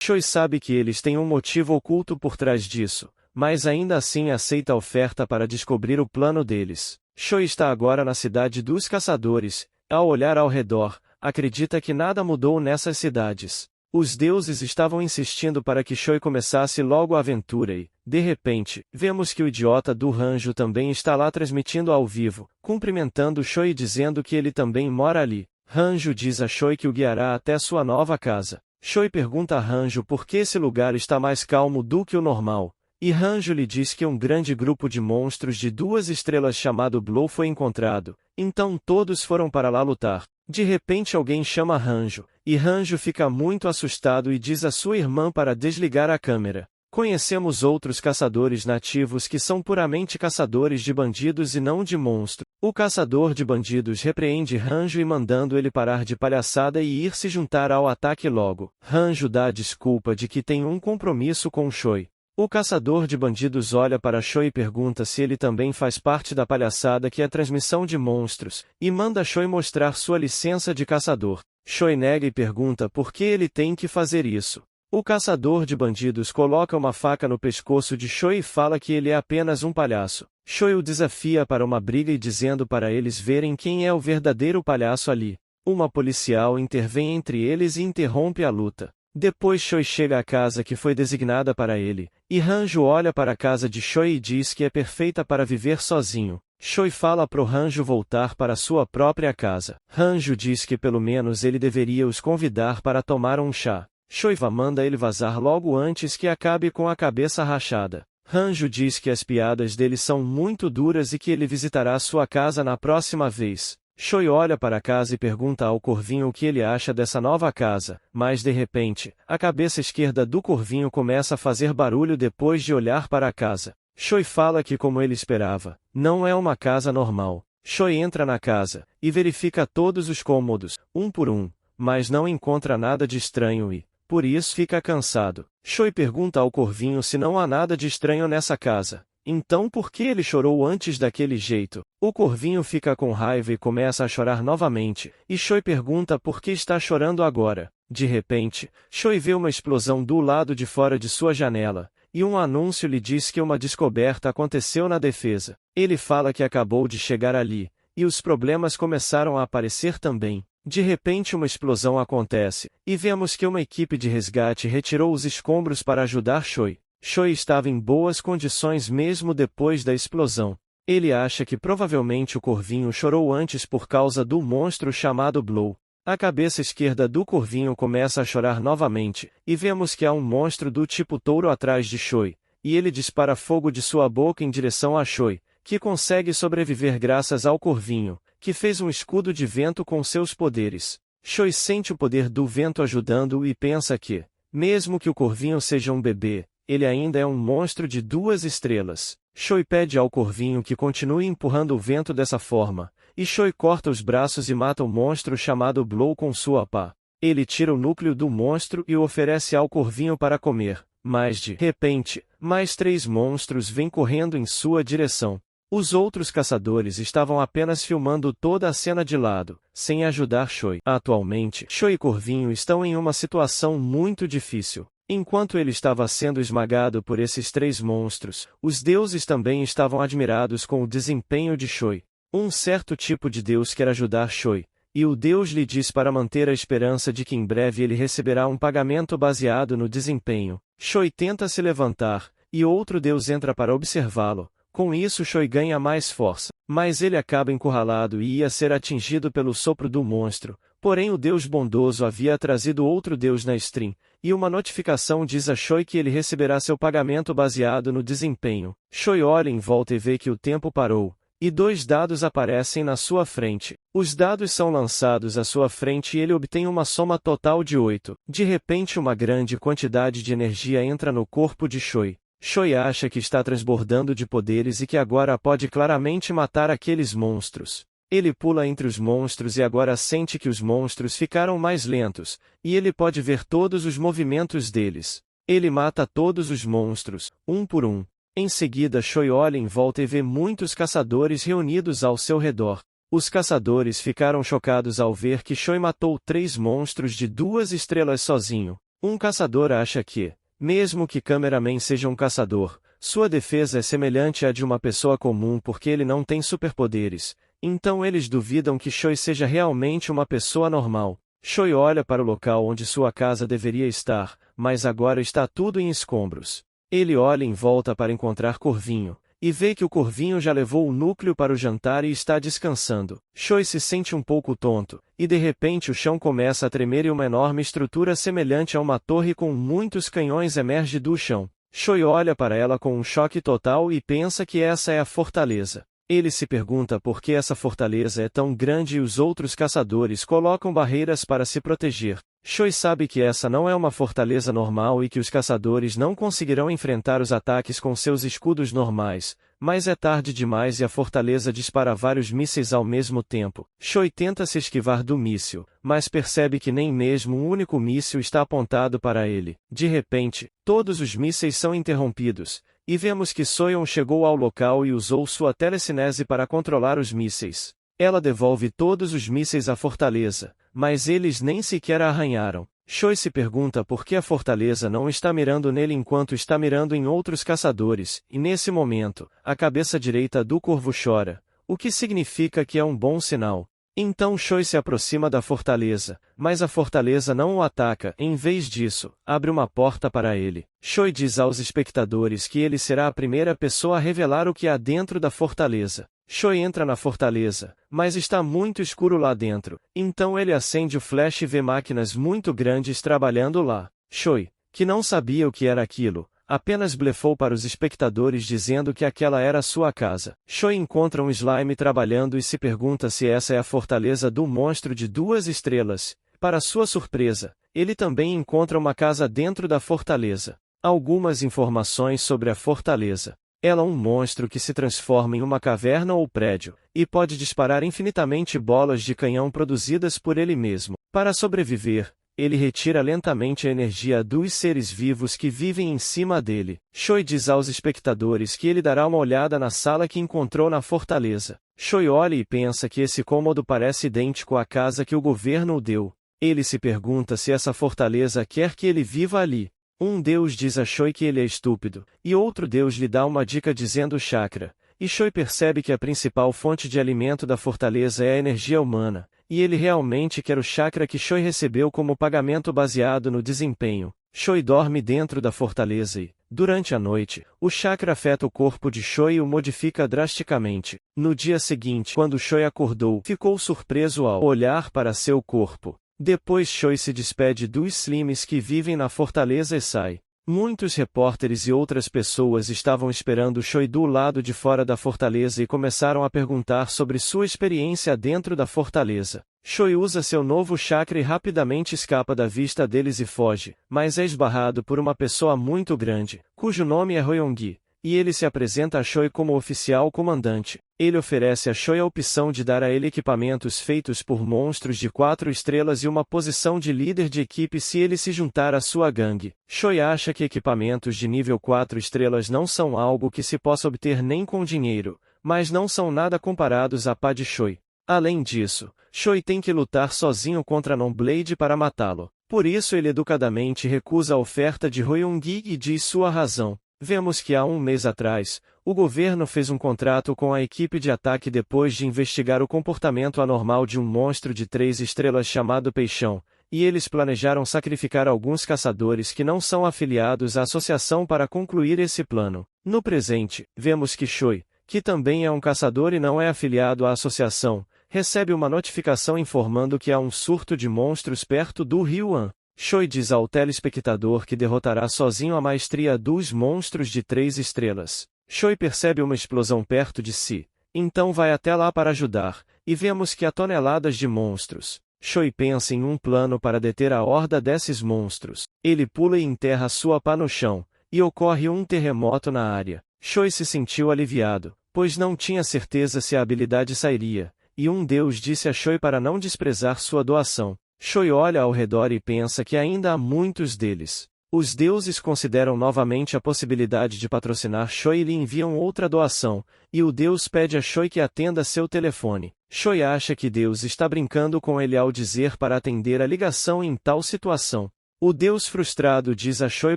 Choi sabe que eles têm um motivo oculto por trás disso, mas ainda assim aceita a oferta para descobrir o plano deles. Choi está agora na cidade dos caçadores. Ao olhar ao redor, acredita que nada mudou nessas cidades. Os deuses estavam insistindo para que Choi começasse logo a aventura e, de repente, vemos que o idiota do Ranjo também está lá transmitindo ao vivo, cumprimentando Choi e dizendo que ele também mora ali. Ranjo diz a Choi que o guiará até sua nova casa. Choi pergunta a Ranjo por que esse lugar está mais calmo do que o normal, e Ranjo lhe diz que um grande grupo de monstros de 2 estrelas chamado Blow foi encontrado, então todos foram para lá lutar. De repente alguém chama Ranjo, e Ranjo fica muito assustado e diz à sua irmã para desligar a câmera. Conhecemos outros caçadores nativos que são puramente caçadores de bandidos e não de monstros. O caçador de bandidos repreende Ranjo e mandando ele parar de palhaçada e ir se juntar ao ataque logo. Ranjo dá a desculpa de que tem um compromisso com Choi. O caçador de bandidos olha para Choi e pergunta se ele também faz parte da palhaçada que é a transmissão de monstros, e manda Choi mostrar sua licença de caçador. Choi nega e pergunta por que ele tem que fazer isso. O caçador de bandidos coloca uma faca no pescoço de Choi e fala que ele é apenas um palhaço. Choi o desafia para uma briga e dizendo para eles verem quem é o verdadeiro palhaço ali. Uma policial intervém entre eles e interrompe a luta. Depois Choi chega à casa que foi designada para ele, e Ranjo olha para a casa de Choi e diz que é perfeita para viver sozinho. Choi fala pro Ranjo voltar para sua própria casa. Ranjo diz que pelo menos ele deveria os convidar para tomar um chá. Choi manda ele vazar logo antes que acabe com a cabeça rachada. Ranjo diz que as piadas dele são muito duras e que ele visitará sua casa na próxima vez. Choi olha para a casa e pergunta ao corvinho o que ele acha dessa nova casa, mas de repente, a cabeça esquerda do corvinho começa a fazer barulho depois de olhar para a casa. Choi fala que como ele esperava, não é uma casa normal. Choi entra na casa, e verifica todos os cômodos, um por um, mas não encontra nada de estranho e, por isso fica cansado. Choi pergunta ao corvinho se não há nada de estranho nessa casa. Então por que ele chorou antes daquele jeito? O corvinho fica com raiva e começa a chorar novamente, e Choi pergunta por que está chorando agora. De repente, Choi vê uma explosão do lado de fora de sua janela, e um anúncio lhe diz que uma descoberta aconteceu na defesa. Ele fala que acabou de chegar ali, e os problemas começaram a aparecer também. De repente uma explosão acontece, e vemos que uma equipe de resgate retirou os escombros para ajudar Choi. Choi estava em boas condições mesmo depois da explosão. Ele acha que provavelmente o corvinho chorou antes por causa do monstro chamado Blow. A cabeça esquerda do corvinho começa a chorar novamente, e vemos que há um monstro do tipo touro atrás de Choi, e ele dispara fogo de sua boca em direção a Choi, que consegue sobreviver graças ao corvinho, que fez um escudo de vento com seus poderes. Choi sente o poder do vento ajudando-o e pensa que, mesmo que o corvinho seja um bebê, ele ainda é um monstro de 2 estrelas. Choi pede ao corvinho que continue empurrando o vento dessa forma, e Choi corta os braços e mata o monstro chamado Blow com sua pá. Ele tira o núcleo do monstro e o oferece ao corvinho para comer, mas de repente, mais 3 monstros vêm correndo em sua direção. Os outros caçadores estavam apenas filmando toda a cena de lado, sem ajudar Choi. Atualmente, Choi e Corvinho estão em uma situação muito difícil. Enquanto ele estava sendo esmagado por esses 3 monstros, os deuses também estavam admirados com o desempenho de Choi. Um certo tipo de deus quer ajudar Choi, e o deus lhe diz para manter a esperança de que em breve ele receberá um pagamento baseado no desempenho. Choi tenta se levantar, e outro deus entra para observá-lo. Com isso Choi ganha mais força, mas ele acaba encurralado e ia ser atingido pelo sopro do monstro, porém o Deus bondoso havia trazido outro Deus na stream, e uma notificação diz a Choi que ele receberá seu pagamento baseado no desempenho. Choi olha em volta e vê que o tempo parou, e 2 dados aparecem na sua frente. Os dados são lançados à sua frente e ele obtém uma soma total de 8. De repente uma grande quantidade de energia entra no corpo de Choi. Choi acha que está transbordando de poderes e que agora pode claramente matar aqueles monstros. Ele pula entre os monstros e agora sente que os monstros ficaram mais lentos, e ele pode ver todos os movimentos deles. Ele mata todos os monstros, um por um. Em seguida Choi olha em volta e vê muitos caçadores reunidos ao seu redor. Os caçadores ficaram chocados ao ver que Choi matou 3 monstros de 2 estrelas sozinho. Um caçador acha que, mesmo que Cameraman seja um caçador, sua defesa é semelhante à de uma pessoa comum porque ele não tem superpoderes, então eles duvidam que Choi seja realmente uma pessoa normal. Choi olha para o local onde sua casa deveria estar, mas agora está tudo em escombros. Ele olha em volta para encontrar Corvinho, e vê que o Corvinho já levou o núcleo para o jantar e está descansando. Choi se sente um pouco tonto, e de repente o chão começa a tremer e uma enorme estrutura semelhante a uma torre com muitos canhões emerge do chão. Choi olha para ela com um choque total e pensa que essa é a fortaleza. Ele se pergunta por que essa fortaleza é tão grande e os outros caçadores colocam barreiras para se proteger. Choi sabe que essa não é uma fortaleza normal e que os caçadores não conseguirão enfrentar os ataques com seus escudos normais, mas é tarde demais e a fortaleza dispara vários mísseis ao mesmo tempo. Choi tenta se esquivar do míssil, mas percebe que nem mesmo um único míssil está apontado para ele. De repente, todos os mísseis são interrompidos, e vemos que Soyeon chegou ao local e usou sua telecinese para controlar os mísseis. Ela devolve todos os mísseis à fortaleza, mas eles nem sequer a arranharam. Choi se pergunta por que a fortaleza não está mirando nele enquanto está mirando em outros caçadores, e nesse momento, a cabeça direita do corvo chora, o que significa que é um bom sinal. Então Choi se aproxima da fortaleza, mas a fortaleza não o ataca, em vez disso, abre uma porta para ele. Choi diz aos espectadores que ele será a primeira pessoa a revelar o que há dentro da fortaleza. Choi entra na fortaleza, mas está muito escuro lá dentro, então ele acende o flash e vê máquinas muito grandes trabalhando lá. Choi, que não sabia o que era aquilo, apenas blefou para os espectadores dizendo que aquela era sua casa. Choi encontra um slime trabalhando e se pergunta se essa é a fortaleza do monstro de 2 estrelas. Para sua surpresa, ele também encontra uma casa dentro da fortaleza. Algumas informações sobre a fortaleza. Ela é um monstro que se transforma em uma caverna ou prédio, e pode disparar infinitamente bolas de canhão produzidas por ele mesmo. Para sobreviver, ele retira lentamente a energia dos seres vivos que vivem em cima dele. Choi diz aos espectadores que ele dará uma olhada na sala que encontrou na fortaleza. Choi olha e pensa que esse cômodo parece idêntico à casa que o governo o deu. Ele se pergunta se essa fortaleza quer que ele viva ali. Um deus diz a Choi que ele é estúpido, e outro deus lhe dá uma dica dizendo chakra, e Choi percebe que a principal fonte de alimento da fortaleza é a energia humana, e ele realmente quer o chakra que Choi recebeu como pagamento baseado no desempenho. Choi dorme dentro da fortaleza e, durante a noite, o chakra afeta o corpo de Choi e o modifica drasticamente. No dia seguinte, quando Choi acordou, ficou surpreso ao olhar para seu corpo. Depois Choi se despede dos slimes que vivem na fortaleza e sai. Muitos repórteres e outras pessoas estavam esperando Choi do lado de fora da fortaleza e começaram a perguntar sobre sua experiência dentro da fortaleza. Choi usa seu novo chakra e rapidamente escapa da vista deles e foge, mas é esbarrado por uma pessoa muito grande, cujo nome é Hoyeong-gi, e ele se apresenta a Choi como oficial comandante. Ele oferece a Choi a opção de dar a ele equipamentos feitos por monstros de 4 estrelas e uma posição de líder de equipe se ele se juntar à sua gangue. Choi acha que equipamentos de nível 4 estrelas não são algo que se possa obter nem com dinheiro, mas não são nada comparados à pá de Choi. Além disso, Choi tem que lutar sozinho contra Nonblade para matá-lo. Por isso ele educadamente recusa a oferta de Hyoung-gi e diz sua razão. Vemos que há um mês atrás, o governo fez um contrato com a equipe de ataque depois de investigar o comportamento anormal de um monstro de 3 estrelas chamado Peixão, e eles planejaram sacrificar alguns caçadores que não são afiliados à associação para concluir esse plano. No presente, vemos que Choi, que também é um caçador e não é afiliado à associação, recebe uma notificação informando que há um surto de monstros perto do rio An. Choi diz ao telespectador que derrotará sozinho a maestria dos monstros de 3 estrelas. Choi percebe uma explosão perto de si, então vai até lá para ajudar, e vemos que há toneladas de monstros. Choi pensa em um plano para deter a horda desses monstros. Ele pula e enterra sua pá no chão, e ocorre um terremoto na área. Choi se sentiu aliviado, pois não tinha certeza se a habilidade sairia, e um deus disse a Choi para não desprezar sua doação. Choi olha ao redor e pensa que ainda há muitos deles. Os deuses consideram novamente a possibilidade de patrocinar Choi e lhe enviam outra doação, e o deus pede a Choi que atenda seu telefone. Choi acha que Deus está brincando com ele ao dizer para atender a ligação em tal situação. O deus frustrado diz a Choi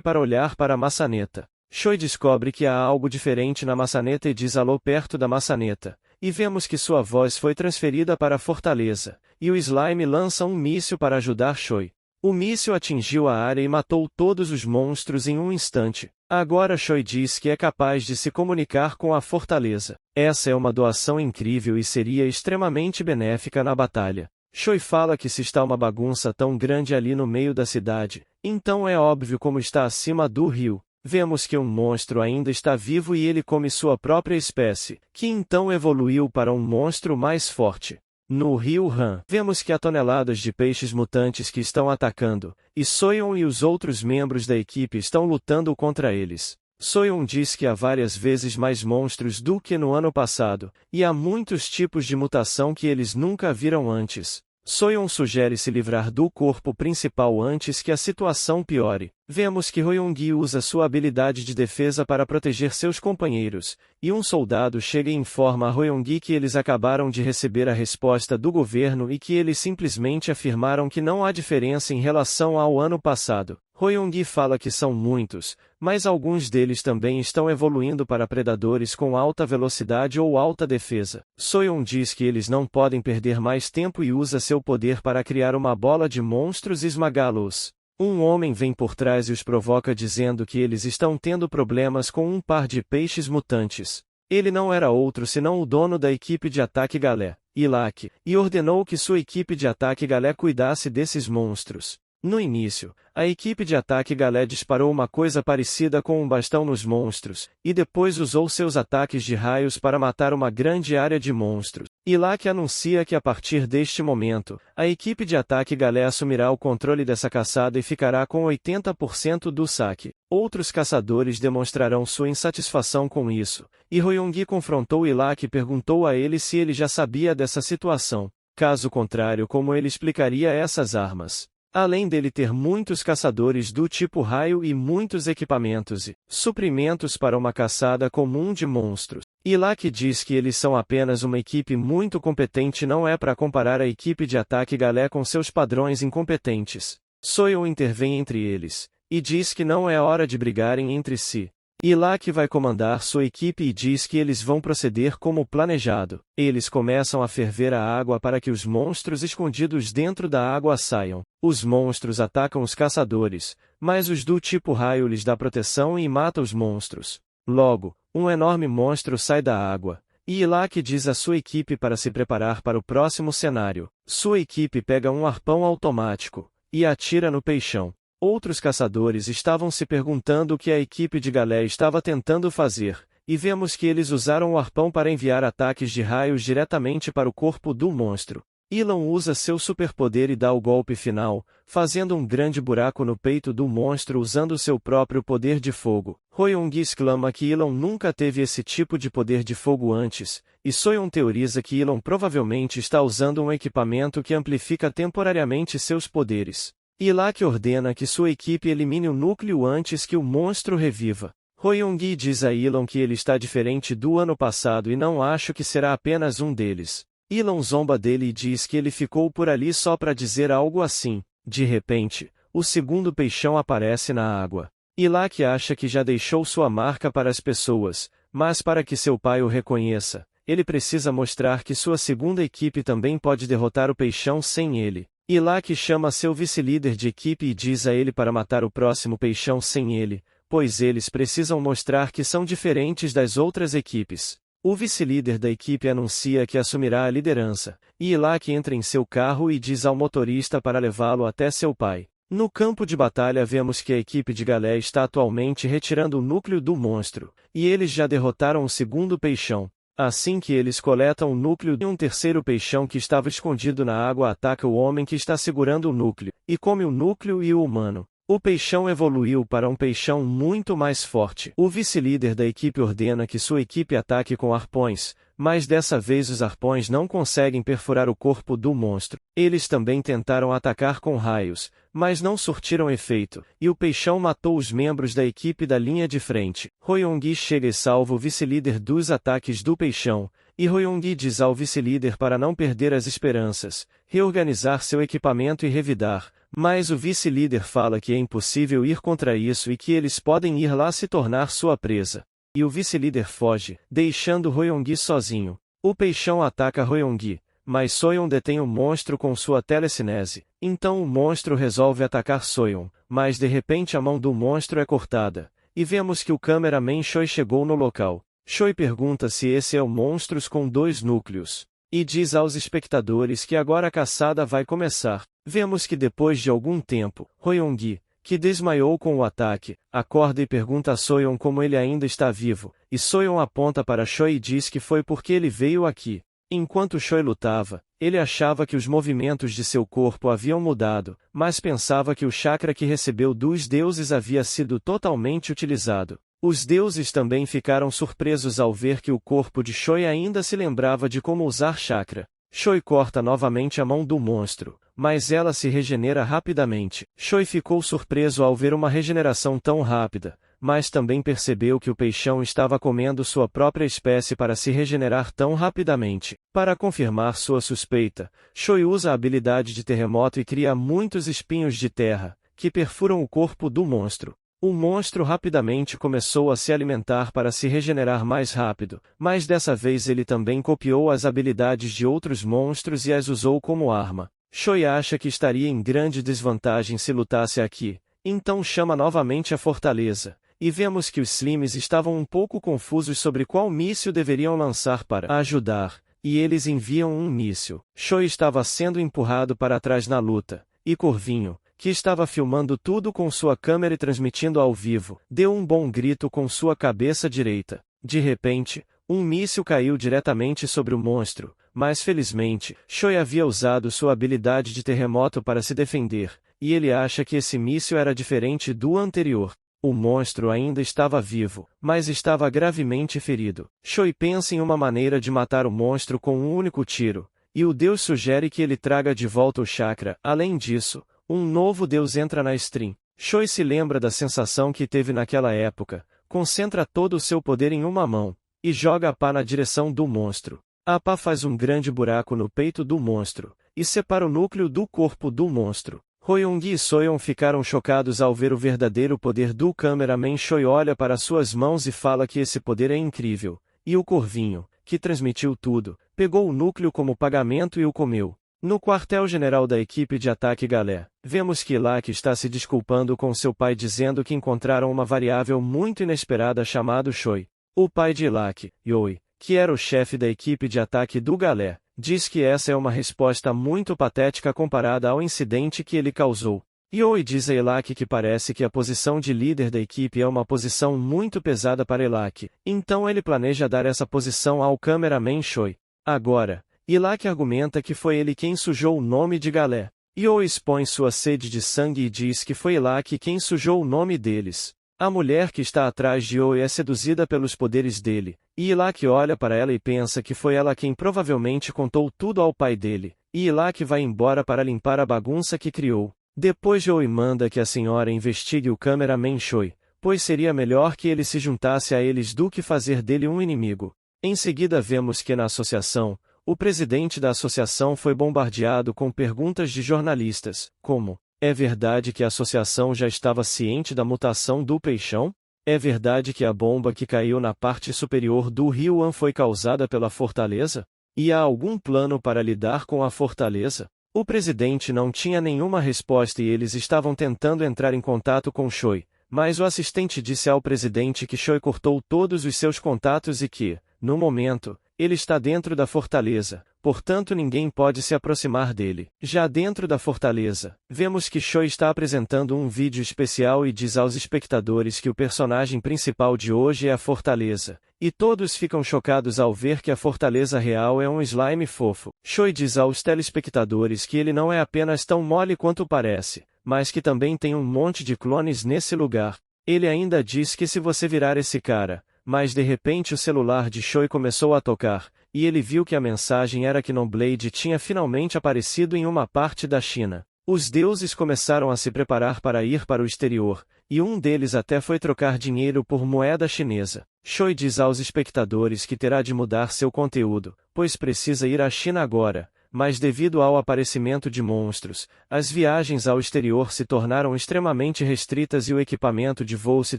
para olhar para a maçaneta. Choi descobre que há algo diferente na maçaneta e diz alô perto da maçaneta, e vemos que sua voz foi transferida para a fortaleza, e o slime lança um míssil para ajudar Choi. O míssil atingiu a área e matou todos os monstros em um instante. Agora Choi diz que é capaz de se comunicar com a fortaleza. Essa é uma doação incrível e seria extremamente benéfica na batalha. Choi fala que se está uma bagunça tão grande ali no meio da cidade, então é óbvio como está acima do rio. Vemos que um monstro ainda está vivo e ele come sua própria espécie, que então evoluiu para um monstro mais forte. No rio Han, vemos que há toneladas de peixes mutantes que estão atacando, e Soyeon e os outros membros da equipe estão lutando contra eles. Soyeon diz que há várias vezes mais monstros do que no ano passado, e há muitos tipos de mutação que eles nunca viram antes. Soyeon sugere se livrar do corpo principal antes que a situação piore. Vemos que Hyoung-gi usa sua habilidade de defesa para proteger seus companheiros, e um soldado chega e informa a Hyoung-gi que eles acabaram de receber a resposta do governo e que eles simplesmente afirmaram que não há diferença em relação ao ano passado. Hyoung-gi fala que são muitos, mas alguns deles também estão evoluindo para predadores com alta velocidade ou alta defesa. Soyeon diz que eles não podem perder mais tempo e usa seu poder para criar uma bola de monstros e esmagá-los. Um homem vem por trás e os provoca dizendo que eles estão tendo problemas com um par de peixes mutantes. Ele não era outro senão o dono da equipe de ataque Galé, Ilak, e ordenou que sua equipe de ataque Galé cuidasse desses monstros. No início, a equipe de ataque Galé disparou uma coisa parecida com um bastão nos monstros, e depois usou seus ataques de raios para matar uma grande área de monstros. Ilak anuncia que a partir deste momento, a equipe de ataque Galé assumirá o controle dessa caçada e ficará com 80% do saque. Outros caçadores demonstrarão sua insatisfação com isso, e Hyoung-gi confrontou Ilak e perguntou a ele se ele já sabia dessa situação. Caso contrário, como ele explicaria essas armas. Além dele ter muitos caçadores do tipo raio e muitos equipamentos e suprimentos para uma caçada comum de monstros. Ilak diz que eles são apenas uma equipe muito competente e não é para comparar a equipe de ataque Galé com seus padrões incompetentes. Soyeon intervém entre eles, e diz que não é hora de brigarem entre si. Ilak vai comandar sua equipe e diz que eles vão proceder como planejado. Eles começam a ferver a água para que os monstros escondidos dentro da água saiam. Os monstros atacam os caçadores, mas os do tipo raio lhes dá proteção e mata os monstros. Logo, um enorme monstro sai da água, e Ilak diz à sua equipe para se preparar para o próximo cenário. Sua equipe pega um arpão automático e atira no peixão. Outros caçadores estavam se perguntando o que a equipe de Galé estava tentando fazer, e vemos que eles usaram o arpão para enviar ataques de raios diretamente para o corpo do monstro. Elon usa seu superpoder e dá o golpe final, fazendo um grande buraco no peito do monstro usando seu próprio poder de fogo. Hyo-young exclama que Elon nunca teve esse tipo de poder de fogo antes, e Soyeon teoriza que Elon provavelmente está usando um equipamento que amplifica temporariamente seus poderes. Ilak ordena que sua equipe elimine o núcleo antes que o monstro reviva. Hyo-young diz a Elon que ele está diferente do ano passado e não acho que será apenas um deles. Elon zomba dele e diz que ele ficou por ali só para dizer algo assim. De repente, o segundo peixão aparece na água. Ilak acha que já deixou sua marca para as pessoas, mas para que seu pai o reconheça, ele precisa mostrar que sua segunda equipe também pode derrotar o peixão sem ele. Ilak chama seu vice-líder de equipe e diz a ele para matar o próximo peixão sem ele, pois eles precisam mostrar que são diferentes das outras equipes. O vice-líder da equipe anuncia que assumirá a liderança, e Ilak entra em seu carro e diz ao motorista para levá-lo até seu pai. No campo de batalha vemos que a equipe de Galé está atualmente retirando o núcleo do monstro, e eles já derrotaram o segundo peixão. Assim que eles coletam o núcleo de um terceiro peixão que estava escondido na água ataca o homem que está segurando o núcleo, e come o núcleo e o humano. O peixão evoluiu para um peixão muito mais forte. O vice-líder da equipe ordena que sua equipe ataque com arpões, mas dessa vez os arpões não conseguem perfurar o corpo do monstro. Eles também tentaram atacar com raios, mas não surtiram efeito, e o peixão matou os membros da equipe da linha de frente. Hyo-young chega e salva o vice-líder dos ataques do peixão, e Hyo-young diz ao vice-líder para não perder as esperanças, reorganizar seu equipamento e revidar. Mas o vice-líder fala que é impossível ir contra isso e que eles podem ir lá se tornar sua presa. E o vice-líder foge, deixando Hyo-young sozinho. O peixão ataca Hyo-young, mas Soyeon detém o monstro com sua telecinese. Então o monstro resolve atacar Soyeon, mas de repente a mão do monstro é cortada. E vemos que o cameraman Choi chegou no local. Choi pergunta se esse é o monstro com 2 núcleos. E diz aos espectadores que agora a caçada vai começar. Vemos que depois de algum tempo, Hyo-young, que desmaiou com o ataque, acorda e pergunta a Soyeon como ele ainda está vivo, e Soyeon aponta para Choi e diz que foi porque ele veio aqui. Enquanto Choi lutava, ele achava que os movimentos de seu corpo haviam mudado, mas pensava que o chakra que recebeu dos deuses havia sido totalmente utilizado. Os deuses também ficaram surpresos ao ver que o corpo de Choi ainda se lembrava de como usar chakra. Choi corta novamente a mão do monstro, mas ela se regenera rapidamente. Choi ficou surpreso ao ver uma regeneração tão rápida, mas também percebeu que o peixão estava comendo sua própria espécie para se regenerar tão rapidamente. Para confirmar sua suspeita, Choi usa a habilidade de terremoto e cria muitos espinhos de terra, que perfuram o corpo do monstro. O monstro rapidamente começou a se alimentar para se regenerar mais rápido, mas dessa vez ele também copiou as habilidades de outros monstros e as usou como arma. Choi acha que estaria em grande desvantagem se lutasse aqui, então chama novamente a fortaleza, e vemos que os Slimes estavam um pouco confusos sobre qual míssil deveriam lançar para ajudar, e eles enviam um míssil. Choi estava sendo empurrado para trás na luta, e Corvinho, que estava filmando tudo com sua câmera e transmitindo ao vivo, deu um bom grito com sua cabeça direita. De repente, um míssil caiu diretamente sobre o monstro, mas felizmente, Choi havia usado sua habilidade de terremoto para se defender, e ele acha que esse míssil era diferente do anterior. O monstro ainda estava vivo, mas estava gravemente ferido. Choi pensa em uma maneira de matar o monstro com um único tiro, e o deus sugere que ele traga de volta o chakra. Além disso, um novo deus entra na stream. Choi se lembra da sensação que teve naquela época, concentra todo o seu poder em uma mão, e joga a pá na direção do monstro. A pá faz um grande buraco no peito do monstro, e separa o núcleo do corpo do monstro. Hyo-young e Soyeon ficaram chocados ao ver o verdadeiro poder do cameraman. Choi olha para suas mãos e fala que esse poder é incrível, e o Corvinho, que transmitiu tudo, pegou o núcleo como pagamento e o comeu. No quartel-general da equipe de ataque Galé, vemos que Ilak está se desculpando com seu pai dizendo que encontraram uma variável muito inesperada chamado Choi. O pai de Ilak, Yoi, que era o chefe da equipe de ataque do Galé, diz que essa é uma resposta muito patética comparada ao incidente que ele causou. Yoi diz a Ilak que parece que a posição de líder da equipe é uma posição muito pesada para Ilak, então ele planeja dar essa posição ao cameraman Choi. Agora, Ilak argumenta que foi ele quem sujou o nome de Galé. Yo expõe sua sede de sangue e diz que foi Ilak quem sujou o nome deles. A mulher que está atrás de Yo é seduzida pelos poderes dele, e Ilak olha para ela e pensa que foi ela quem provavelmente contou tudo ao pai dele, e Ilak vai embora para limpar a bagunça que criou. Depois Yo manda que a senhora investigue o cameraman Choi, pois seria melhor que ele se juntasse a eles do que fazer dele um inimigo. Em seguida vemos que na associação, o presidente da associação foi bombardeado com perguntas de jornalistas, como: é verdade que a associação já estava ciente da mutação do peixão? É verdade que a bomba que caiu na parte superior do rio An foi causada pela fortaleza? E há algum plano para lidar com a fortaleza? O presidente não tinha nenhuma resposta e eles estavam tentando entrar em contato com Choi, mas o assistente disse ao presidente que Choi cortou todos os seus contatos e que, no momento, ele está dentro da fortaleza, portanto ninguém pode se aproximar dele. Já dentro da fortaleza, vemos que Choi está apresentando um vídeo especial e diz aos espectadores que o personagem principal de hoje é a fortaleza, e todos ficam chocados ao ver que a fortaleza real é um slime fofo. Choi diz aos telespectadores que ele não é apenas tão mole quanto parece, mas que também tem um monte de clones nesse lugar. Ele ainda diz que se você virar esse cara, mas de repente o celular de Choi começou a tocar, e ele viu que a mensagem era que Nonblade tinha finalmente aparecido em uma parte da China. Os deuses começaram a se preparar para ir para o exterior, e um deles até foi trocar dinheiro por moeda chinesa. Choi diz aos espectadores que terá de mudar seu conteúdo, pois precisa ir à China agora, mas devido ao aparecimento de monstros, as viagens ao exterior se tornaram extremamente restritas e o equipamento de voo se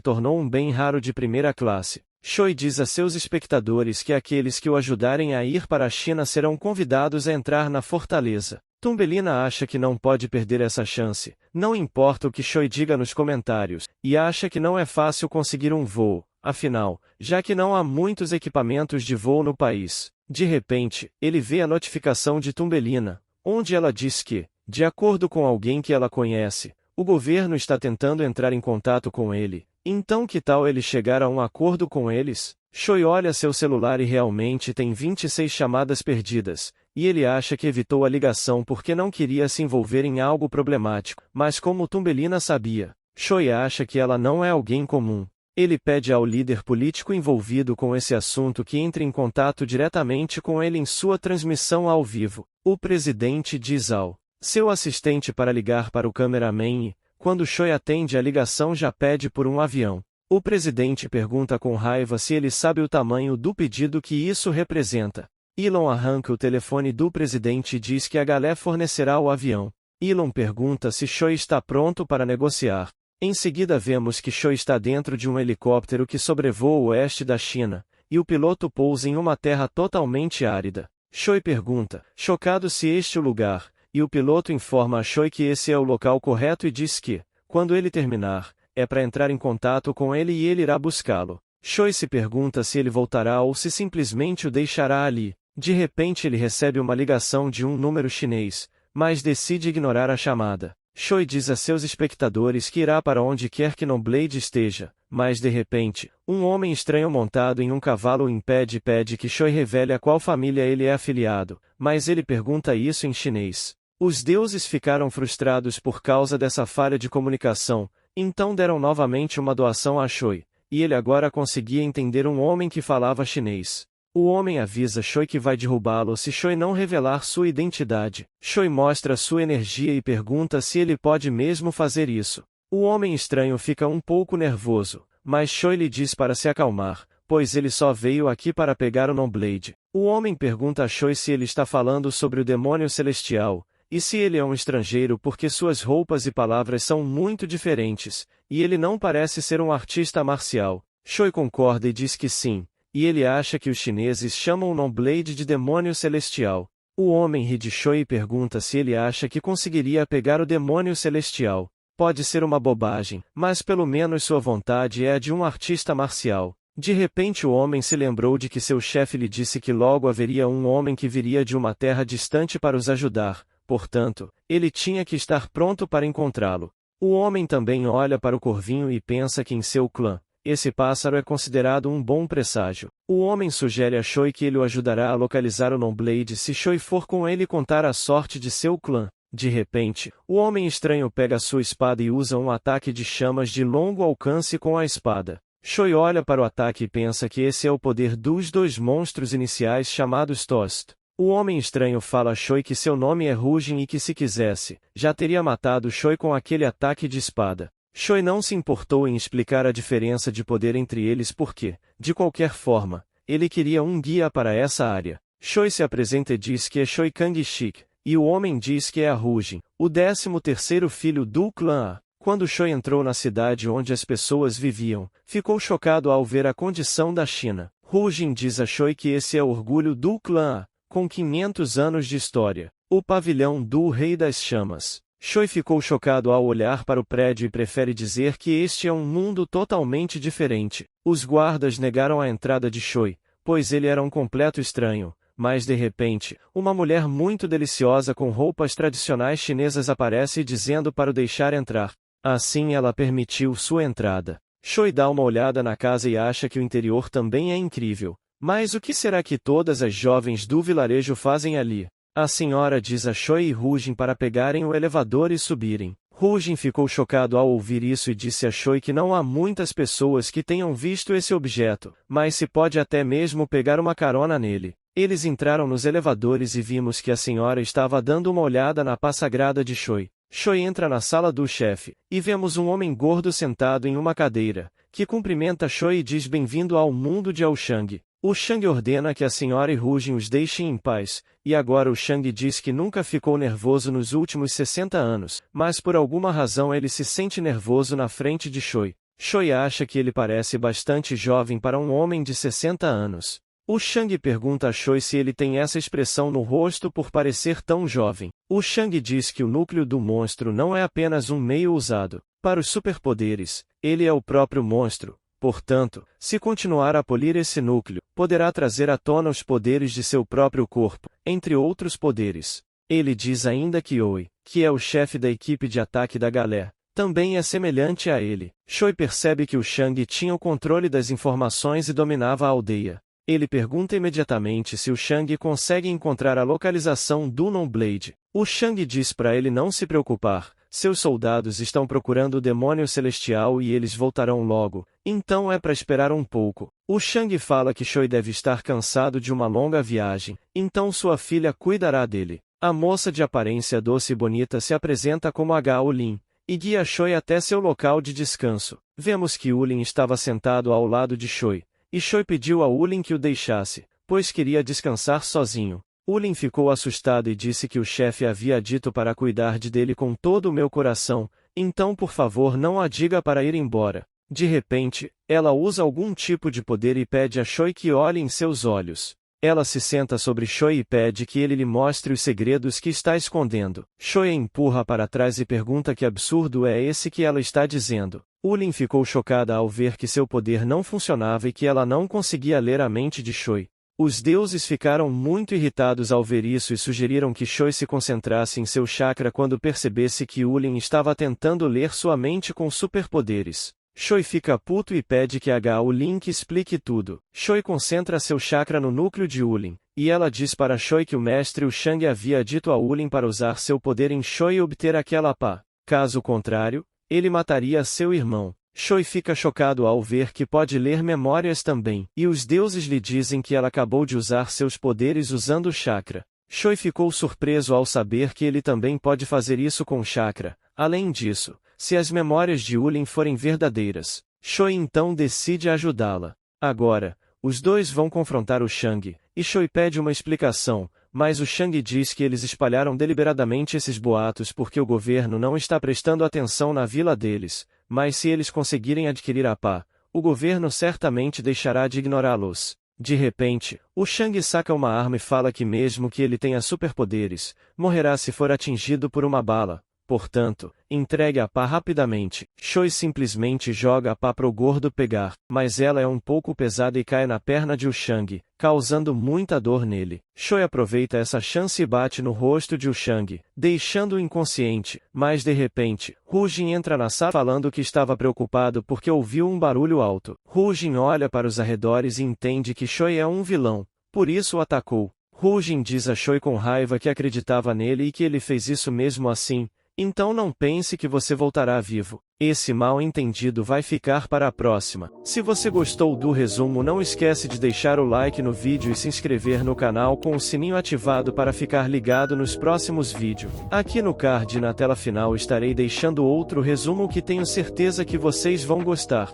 tornou um bem raro de primeira classe. Choi diz a seus espectadores que aqueles que o ajudarem a ir para a China serão convidados a entrar na fortaleza. Thumbelina acha que não pode perder essa chance, não importa o que Choi diga nos comentários, e acha que não é fácil conseguir um voo, afinal, já que não há muitos equipamentos de voo no país. De repente, ele vê a notificação de Thumbelina, onde ela diz que, de acordo com alguém que ela conhece, o governo está tentando entrar em contato com ele. Então que tal ele chegar a um acordo com eles? Choi olha seu celular e realmente tem 26 chamadas perdidas, e ele acha que evitou a ligação porque não queria se envolver em algo problemático. Mas como Thumbelina sabia, Choi acha que ela não é alguém comum. Ele pede ao líder político envolvido com esse assunto que entre em contato diretamente com ele em sua transmissão ao vivo. O presidente diz ao seu assistente para ligar para o cameraman e, quando Choi atende a ligação, já pede por um avião. O presidente pergunta com raiva se ele sabe o tamanho do pedido que isso representa. Elon arranca o telefone do presidente e diz que a Galé fornecerá o avião. Elon pergunta se Choi está pronto para negociar. Em seguida vemos que Choi está dentro de um helicóptero que sobrevoa o oeste da China, e o piloto pousa em uma terra totalmente árida. Choi pergunta, chocado, se este é o lugar, e o piloto informa a Choi que esse é o local correto e diz que, quando ele terminar, é para entrar em contato com ele e ele irá buscá-lo. Choi se pergunta se ele voltará ou se simplesmente o deixará ali. De repente ele recebe uma ligação de um número chinês, mas decide ignorar a chamada. Choi diz a seus espectadores que irá para onde quer que Nonblade esteja, mas de repente, um homem estranho montado em um cavalo o impede e pede que Choi revele a qual família ele é afiliado, mas ele pergunta isso em chinês. Os deuses ficaram frustrados por causa dessa falha de comunicação, então deram novamente uma doação a Choi, e ele agora conseguia entender um homem que falava chinês. O homem avisa Choi que vai derrubá-lo se Choi não revelar sua identidade. Choi mostra sua energia e pergunta se ele pode mesmo fazer isso. O homem estranho fica um pouco nervoso, mas Choi lhe diz para se acalmar, pois ele só veio aqui para pegar o Nonblade. O homem pergunta a Choi se ele está falando sobre o demônio celestial, e se ele é um estrangeiro porque suas roupas e palavras são muito diferentes, e ele não parece ser um artista marcial. Choi concorda e diz que sim. E ele acha que os chineses chamam o Nonblade de demônio celestial. O homem ri de Choi e pergunta se ele acha que conseguiria pegar o demônio celestial. Pode ser uma bobagem, mas pelo menos sua vontade é a de um artista marcial. De repente o homem se lembrou de que seu chefe lhe disse que logo haveria um homem que viria de uma terra distante para os ajudar, portanto, ele tinha que estar pronto para encontrá-lo. O homem também olha para o corvinho e pensa que em seu clã, esse pássaro é considerado um bom presságio. O homem sugere a Choi que ele o ajudará a localizar o Nonblade se Choi for com ele contar a sorte de seu clã. De repente, o homem estranho pega sua espada e usa um ataque de chamas de longo alcance com a espada. Choi olha para o ataque e pensa que esse é o poder dos dois monstros iniciais chamados Toast. O homem estranho fala a Choi que seu nome é Rujin e que se quisesse, já teria matado Choi com aquele ataque de espada. Choi não se importou em explicar a diferença de poder entre eles porque, de qualquer forma, ele queria um guia para essa área. Choi se apresenta e diz que é Choi Kang-shik, e o homem diz que é a Rujin, o 13º filho do clã A. Quando Choi entrou na cidade onde as pessoas viviam, ficou chocado ao ver a condição da China. Rujin diz a Choi que esse é o orgulho do clã A, com 500 anos de história, o pavilhão do Rei das Chamas. Choi ficou chocado ao olhar para o prédio e prefere dizer que este é um mundo totalmente diferente. Os guardas negaram a entrada de Choi, pois ele era um completo estranho, mas de repente, uma mulher muito deliciosa com roupas tradicionais chinesas aparece dizendo para o deixar entrar. Assim ela permitiu sua entrada. Choi dá uma olhada na casa e acha que o interior também é incrível. Mas o que será que todas as jovens do vilarejo fazem ali? A senhora diz a Choi e Rujin para pegarem o elevador e subirem. Rujin ficou chocado ao ouvir isso e disse a Choi que não há muitas pessoas que tenham visto esse objeto, mas se pode até mesmo pegar uma carona nele. Eles entraram nos elevadores e vimos que a senhora estava dando uma olhada na pá sagrada de Choi. Choi entra na sala do chefe, e vemos um homem gordo sentado em uma cadeira, que cumprimenta Choi e diz bem-vindo ao mundo de Aoshang. O Shang ordena que a senhora e Rujin os deixem em paz, e agora o Shang diz que nunca ficou nervoso nos últimos 60 anos, mas por alguma razão ele se sente nervoso na frente de Choi. Choi acha que ele parece bastante jovem para um homem de 60 anos. O Shang pergunta a Choi se ele tem essa expressão no rosto por parecer tão jovem. O Shang diz que o núcleo do monstro não é apenas um meio usado para os superpoderes, ele é o próprio monstro. Portanto, se continuar a polir esse núcleo, poderá trazer à tona os poderes de seu próprio corpo, entre outros poderes. Ele diz ainda que Oi, que é o chefe da equipe de ataque da galera, também é semelhante a ele. Choi percebe que o Shang tinha o controle das informações e dominava a aldeia. Ele pergunta imediatamente se o Shang consegue encontrar a localização do Nonblade. O Shang diz para ele não se preocupar, seus soldados estão procurando o demônio celestial e eles voltarão logo, então é para esperar um pouco. O Shang fala que Choi deve estar cansado de uma longa viagem, então sua filha cuidará dele. A moça de aparência doce e bonita se apresenta como H. Lin, e guia Choi até seu local de descanso. Vemos que Ulin estava sentado ao lado de Choi. E Choi pediu a Ulin que o deixasse, pois queria descansar sozinho. Ulin ficou assustado e disse que o chefe havia dito para cuidar dele com todo o meu coração, então por favor não a diga para ir embora. De repente, ela usa algum tipo de poder e pede a Choi que olhe em seus olhos. Ela se senta sobre Choi e pede que ele lhe mostre os segredos que está escondendo. Choi a empurra para trás e pergunta que absurdo é esse que ela está dizendo. Ulin ficou chocada ao ver que seu poder não funcionava e que ela não conseguia ler a mente de Choi. Os deuses ficaram muito irritados ao ver isso e sugeriram que Choi se concentrasse em seu chakra quando percebesse que Ulin estava tentando ler sua mente com superpoderes. Choi fica puto e pede que Ulin explique tudo. Choi concentra seu chakra no núcleo de Ulin, e ela diz para Choi que o mestre Shang havia dito a Ulin para usar seu poder em Choi e obter aquela pá. Caso contrário, ele mataria seu irmão. Choi fica chocado ao ver que pode ler memórias também, e os deuses lhe dizem que ela acabou de usar seus poderes usando o chakra. Choi ficou surpreso ao saber que ele também pode fazer isso com o chakra. Além disso, se as memórias de Ulin forem verdadeiras, Choi então decide ajudá-la. Agora, os dois vão confrontar o Shang, e Choi pede uma explicação, mas o Shang diz que eles espalharam deliberadamente esses boatos porque o governo não está prestando atenção na vila deles, mas se eles conseguirem adquirir a pá, o governo certamente deixará de ignorá-los. De repente, o Shang saca uma arma e fala que mesmo que ele tenha superpoderes, morrerá se for atingido por uma bala. portanto, entregue a pá rapidamente. Choi simplesmente joga a pá pro gordo pegar, mas ela é um pouco pesada e cai na perna de Wushang, causando muita dor nele. Choi aproveita essa chance e bate no rosto de Wushang, deixando-o inconsciente, mas de repente, Hujin entra na sala falando que estava preocupado porque ouviu um barulho alto. Hujin olha para os arredores e entende que Choi é um vilão, por isso o atacou. Hujin diz a Choi com raiva que acreditava nele e que ele fez isso mesmo assim, então não pense que você voltará vivo. Esse mal-entendido vai ficar para a próxima. Se você gostou do resumo, não esquece de deixar o like no vídeo e se inscrever no canal com o sininho ativado para ficar ligado nos próximos vídeos. Aqui no card e na tela final estarei deixando outro resumo que tenho certeza que vocês vão gostar.